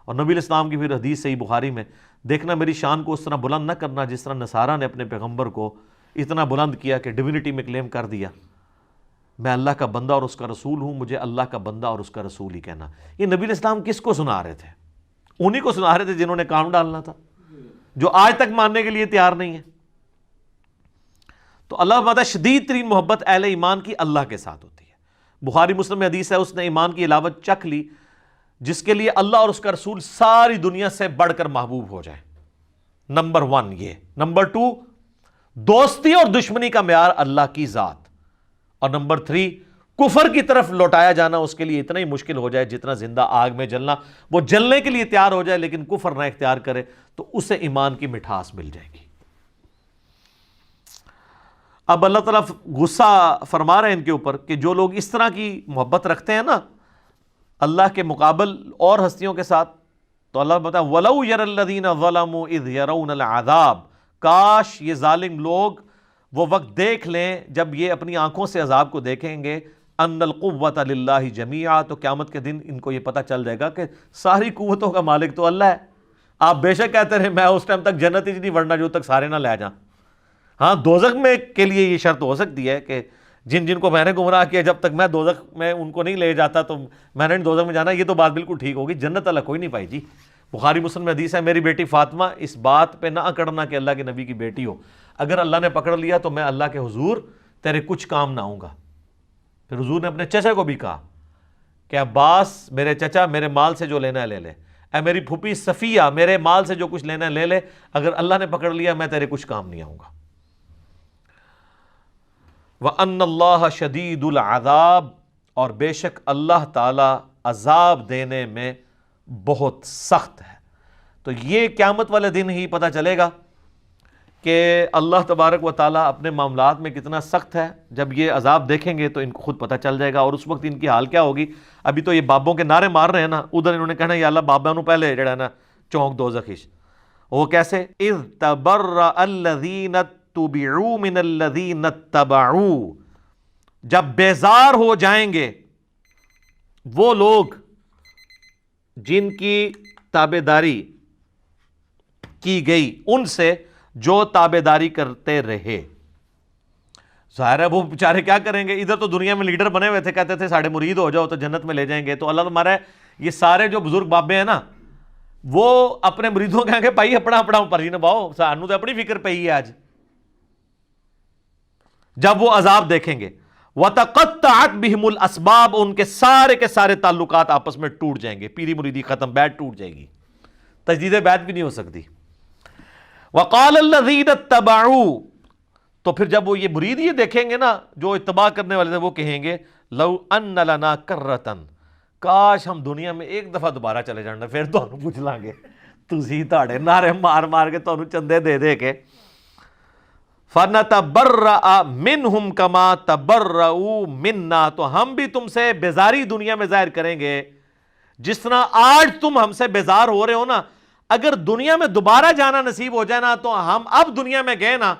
اور نبی علیہ السلام کی پھر حدیث صحیح بخاری میں دیکھنا، میری شان کو اس طرح بلند نہ کرنا جس طرح نصارہ نے اپنے پیغمبر کو اتنا بلند کیا کہ ڈیوینٹی میں کلیم کر دیا. میں اللہ کا بندہ اور اس کا رسول ہوں، مجھے اللہ کا بندہ اور اس کا رسول ہی کہنا. یہ نبی علیہ السلام کس کو سنا رہے تھے؟ انہی کو سنا رہے تھے جنہوں نے کام ڈالنا تھا، جو آج تک ماننے کے لیے تیار نہیں ہے. تو اللہ فرماتا ہے شدید ترین محبت اہل ایمان کی اللہ کے ساتھ ہوتی ہے. بخاری مسلم میں حدیث ہے، اس نے ایمان کی علاوت چکھ لی جس کے لیے اللہ اور اس کا رسول ساری دنیا سے بڑھ کر محبوب ہو جائیں. نمبر 1 یہ. نمبر 2 دوستی اور دشمنی کا معیار اللہ کی ذات. اور نمبر 3 کفر کی طرف لوٹایا جانا اس کے لیے اتنا ہی مشکل ہو جائے جتنا زندہ آگ میں جلنا. وہ جلنے کے لیے تیار ہو جائے لیکن کفر نہ اختیار کرے تو اسے ایمان کی مٹھاس مل جائے گی. اب اللہ تعالیٰ غصہ فرما رہے ہیں ان کے اوپر کہ جو لوگ اس طرح کی محبت رکھتے ہیں نا اللہ کے مقابل اور ہستیوں کے ساتھ، تو اللہ بتا وَلَوْ يَرَ الَّذِينَ ظَلَمُوا إِذْ يَرَوْنَ الْعَذَابَ، کاش یہ ظالم لوگ وہ وقت دیکھ لیں جب یہ اپنی آنکھوں سے عذاب کو دیکھیں گے، أَنَّ الْقُوَّةَ لِلَّهِ جَمِيعًا، تو قیامت کے دن ان کو یہ پتہ چل جائے گا کہ ساری قوتوں کا مالک تو اللہ ہے. آپ بے شک کہتے رہے میں اس ٹائم تک جنت ہی نہیں ورنہ جو تک سارے نہ لے جائیں. ہاں دوزخ میں کے لیے یہ شرط ہو سکتی ہے کہ جن کو میں نے گمراہ کیا جب تک میں دوزخ میں ان کو نہیں لے جاتا تو میں نے دوزخ میں جانا. یہ تو بات بالکل ٹھیک ہوگی. جنت اللہ کوئی نہیں پائی جی. بخاری مسلم میں حدیث ہے میری بیٹی فاطمہ اس بات پہ نہ اکڑنا کہ اللہ کے نبی کی بیٹی ہو، اگر اللہ نے پکڑ لیا تو میں اللہ کے حضور تیرے کچھ کام نہ آؤں گا. پھر حضور نے اپنے چچا کو بھی کہا کہ عباس میرے چچا میرے مال سے جو لینا ہے لے لے، اے میری پھوپھی صفیہ میرے مال سے جو کچھ لینا ہے لے لے، اگر اللہ نے پکڑ لیا میں تیرے کچھ کام نہیں آؤں گا. وَأَنَّ اللَّهَ شَدِيدُ الْعَذَابِ، اور بے شک اللہ تعالی عذاب دینے میں بہت سخت ہے. تو یہ قیامت والے دن ہی پتہ چلے گا کہ اللہ تبارک و تعالیٰ اپنے معاملات میں کتنا سخت ہے. جب یہ عذاب دیکھیں گے تو ان کو خود پتہ چل جائے گا، اور اس وقت ان کی حال کیا ہوگی. ابھی تو یہ بابوں کے نعرے مار رہے ہیں نا، ادھر انہوں نے کہنا یا اللہ بابا نو پہلے جڑا ہے نا چونک دوزخ. وہ کیسے؟ اِذْ تَبَرَّأَ الَّذِينَ تُبِعُوا مِنَ الَّذِينَ اتَّبَعُوا، جب بیزار ہو جائیں گے وہ لوگ جن کی تابعداری کی گئی ان سے جو تابعداری کرتے رہے. ظاہر ہے وہ بیچارے کیا کریں گے، ادھر تو دنیا میں لیڈر بنے ہوئے تھے، کہتے تھے ساڑھے مرید ہو جاؤ تو جنت میں لے جائیں گے. تو اللہ تمہارا یہ سارے جو بزرگ بابے ہیں نا، وہ اپنے مریدوں کہیں گے بھائی اپنا اپنا پرچی نبھاؤ، سانو تو اپنی فکر پئی ہے آج. جب وہ عذاب دیکھیں گے وَتَقَطَّعَتْ بِهِمُ الْأَسْبَابُ، ان کے سارے تعلقات آپس میں ٹوٹ جائیں گے، پیری مریدی ختم، بیعت ٹوٹ جائے گی، تجدید بیعت بھی نہیں ہو سکتی. وَقَالَ الَّذِينَ اتَّبَعُوا، تو پھر جب وہ یہ مرید یہ دیکھیں گے نا جو اتباع کرنے والے تھے، وہ کہیں گے لَوْ أَنَّ لَنَا كَرَّةً، کاش ہم دنیا میں ایک دفعہ دوبارہ چلے جانا، پھر تو ہم پوچھ لیں گے تسی تاڑے نعرے مار مار کے تو چندے دے دے کے. فَنَتَبَرَّأَ مِنْهُمْ كَمَا تَبَرَّؤُوا مِنَّا، تو ہم بھی تم سے بیزاری دنیا میں ظاہر کریں گے جس طرح آج تم ہم سے بیزار ہو رہے ہو نا. اگر دنیا میں دوبارہ جانا نصیب ہو جائے نا تو ہم اب دنیا میں گئے نا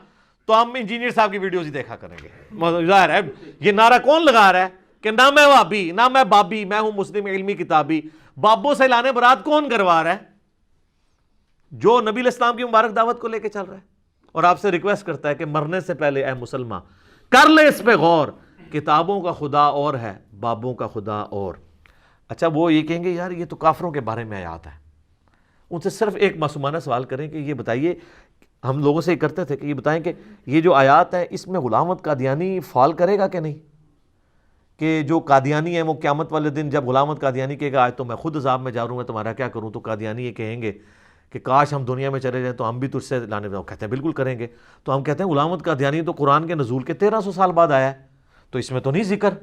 تو ہم انجینئر صاحب کی ویڈیوز ہی دیکھا کریں گے. ظاہر ہے یہ نعرہ کون لگا رہا ہے کہ نہ میں وہابی نہ میں بابی، میں ہوں مسلم علمی کتابی. بابوں سے لانے برات کون کروا رہا ہے؟ جو نبی علیہ السلام کی مبارک دعوت کو لے کے چل رہا ہے. اور آپ سے ریکویسٹ کرتا ہے کہ مرنے سے پہلے اے مسلمان کر لے اس پہ غور، کتابوں کا خدا اور ہے، بابوں کا خدا اور. اچھا وہ یہ کہیں گے یار یہ تو کافروں کے بارے میں آیات ہے. ان سے صرف ایک معصومانہ سوال کریں کہ یہ بتائیے، ہم لوگوں سے یہ کرتے تھے کہ یہ بتائیں کہ یہ جو آیات ہیں اس میں غلام احمد قادیانی فال کرے گا کہ نہیں؟ کہ جو قادیانی ہیں وہ قیامت والے دن جب غلام احمد قادیانی کہے گا آج تو میں خود عذاب میں جا رہا ہوں، میں تمہارا کیا کروں، تو قادیانی یہ کہیں گے کہ کاش ہم دنیا میں چلے جائیں تو ہم بھی تجھ سے لانے میں. کہتے ہیں بالکل کریں گے. تو ہم کہتے ہیں غلام احمد قادیانی تو قرآن کے نزول کے 1300 سال بعد آیا ہے، تو اس میں تو نہیں ذکر،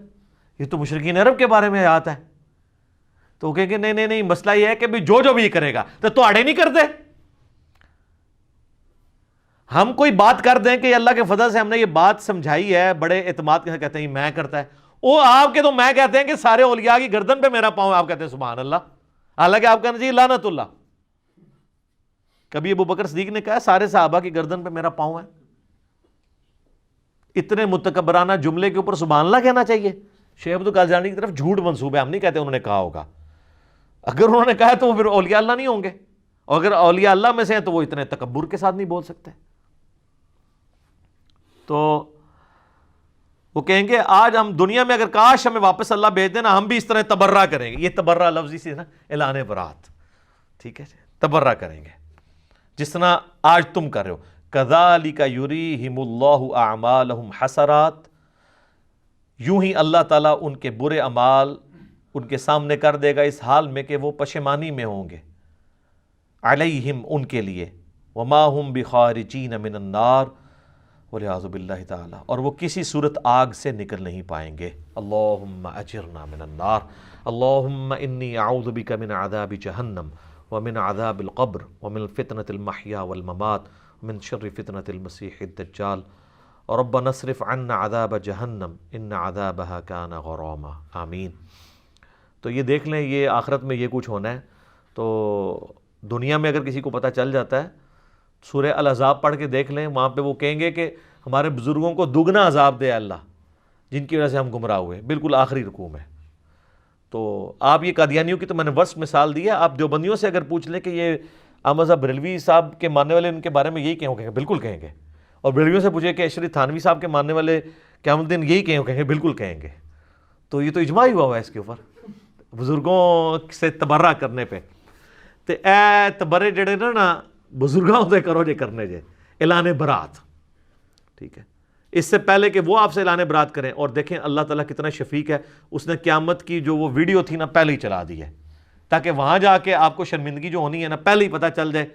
یہ تو مشرکین عرب کے بارے میں آیات ہے. تو وہ کہیں گے نہیں مسئلہ یہ ہے کہ جو بھی کرے گا تو آڑے نہیں کرتے. ہم کوئی بات کر دیں کہ اللہ کے فضل سے ہم نے یہ بات سمجھائی ہے بڑے اعتماد کے ساتھ، کہتے ہیں میں کرتا ہے وہ آپ کے، تو میں کہتے ہیں کہ سارے اولیاء کی گردن پہ میرا پاؤں، آپ کہتے ہیں سبحان اللہ، حالانکہ آپ کہنا چاہیے لعنت اللہ. کبھی ابو بکر صدیق نے کہا سارے صحابہ کی گردن پہ میرا پاؤں ہے؟ اتنے متکبرانہ جملے کے اوپر سبحان اللہ کہنا چاہیے؟ شیخ عبد القادر جیلانی کی طرف جھوٹ منسوب ہے، ہم نہیں کہتے انہوں نے کہا ہوگا. اگر انہوں نے کہا تو وہ پھر اولیاء اللہ نہیں ہوں گے، اور اگر اولیاء اللہ میں سے ہیں تو وہ اتنے تکبر کے ساتھ نہیں بول سکتے. تو وہ کہیں گے آج ہم دنیا میں اگر کاش ہمیں واپس اللہ بھیج دینا ہم بھی اس طرح تبرہ کریں گے. یہ تبرہ لفظی سے نا اعلان برات، ٹھیک ہے، تبرہ کریں گے جس طرح آج تم کر رہے ہو. کذالک یریہم اللہ اعمالہم حسرات، یوں ہی اللہ تعالیٰ ان کے برے اعمال ان کے سامنے کر دے گا اس حال میں کہ وہ پشیمانی میں ہوں گے. علیہم ان کے لیے، وما ہم بخارجین من النار، والعیاذ باللہ تعالی، اور وہ کسی صورت آگ سے نکل نہیں پائیں گے. اللہم اجرنا من النار، اللہم انی اعوذ بک من عذاب جہنم ومن عذاب القبر ومن فتنة المحیا والممات ومن شر فتنة المسیح الدجال ربنا اصرف عنا عذاب جہنم ان عذابها کان غراما. آمین. تو یہ دیکھ لیں یہ آخرت میں یہ کچھ ہونا ہے. تو دنیا میں اگر کسی کو پتہ چل جاتا ہے سورہ الاحزاب پڑھ کے دیکھ لیں، وہاں پہ وہ کہیں گے کہ ہمارے بزرگوں کو دگنا عذاب دے اللہ جن کی وجہ سے ہم گمراہ ہوئے. بالکل آخری رکوع میں. تو آپ یہ قادیانیوں کی تو میں نے ورس مثال دی ہے، آپ دیوبندیوں سے اگر پوچھ لیں کہ یہ احمد صاحب بریلوی صاحب کے ماننے والے ان کے بارے میں یہی کہیں گے، بالکل کہیں گے. اور بریلویوں سے پوچھے کہ اشری تھانوی صاحب کے ماننے والے قیامت دن یہی کہیں گے، بالکل کہیں گے. تو یہ تو اجماع ہی ہوا ہے اس کے اوپر بزرگوں سے تبرہ کرنے پہ. تو اے تبرے جڑے نا بزرگوں سے کرو جے کرنے جے اعلان برات، ٹھیک ہے، اس سے پہلے کہ وہ آپ سے اعلان برات کریں. اور دیکھیں اللہ تعالیٰ کتنا شفیق ہے، اس نے قیامت کی جو وہ ویڈیو تھی نا پہلے ہی چلا دی ہے تاکہ وہاں جا کے آپ کو شرمندگی جو ہونی ہے نا پہلے ہی پتہ چل جائے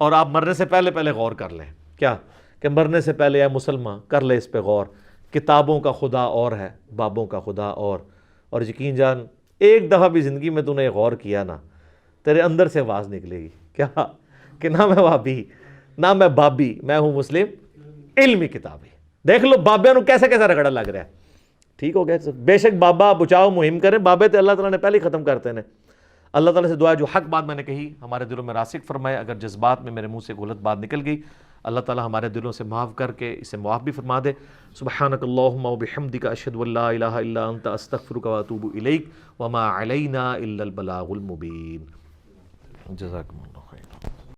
اور آپ مرنے سے پہلے غور کر لیں. کیا کہ مرنے سے پہلے اے مسلمان کر لے اس پہ غور، کتابوں کا خدا اور ہے، بابوں کا خدا اور یقین جان ایک دفعہ بھی زندگی میں تو نے غور کیا نا تیرے اندر سے آواز نکلے گی کیا کہ نہ میں وہابی نہ میں بابی، میں ہوں مسلم علمی کتابی. دیکھ لو بابے نو کیسے رگڑا لگ رہا ہے. ٹھیک ہو گیا. بے شک بابا بچاؤ مہم کریں، بابے تے اللہ تعالیٰ نے پہلے ہی ختم کرتے ہیں. اللہ تعالیٰ سے دعا ہے جو حق بات میں نے کہی ہمارے دلوں میں راسخ فرمائے، اگر جذبات میں میرے منہ سے غلط بات نکل گئی اللہ تعالی ہمارے دلوں سے معاف کر کے اسے معاف بھی فرما دے. سبحانک اللہم وبحمدک اشہد ان لا الہ الا انت استغفرک واتوب الیک وما علینا الا البلاغ المبین. جزاکم اللہ.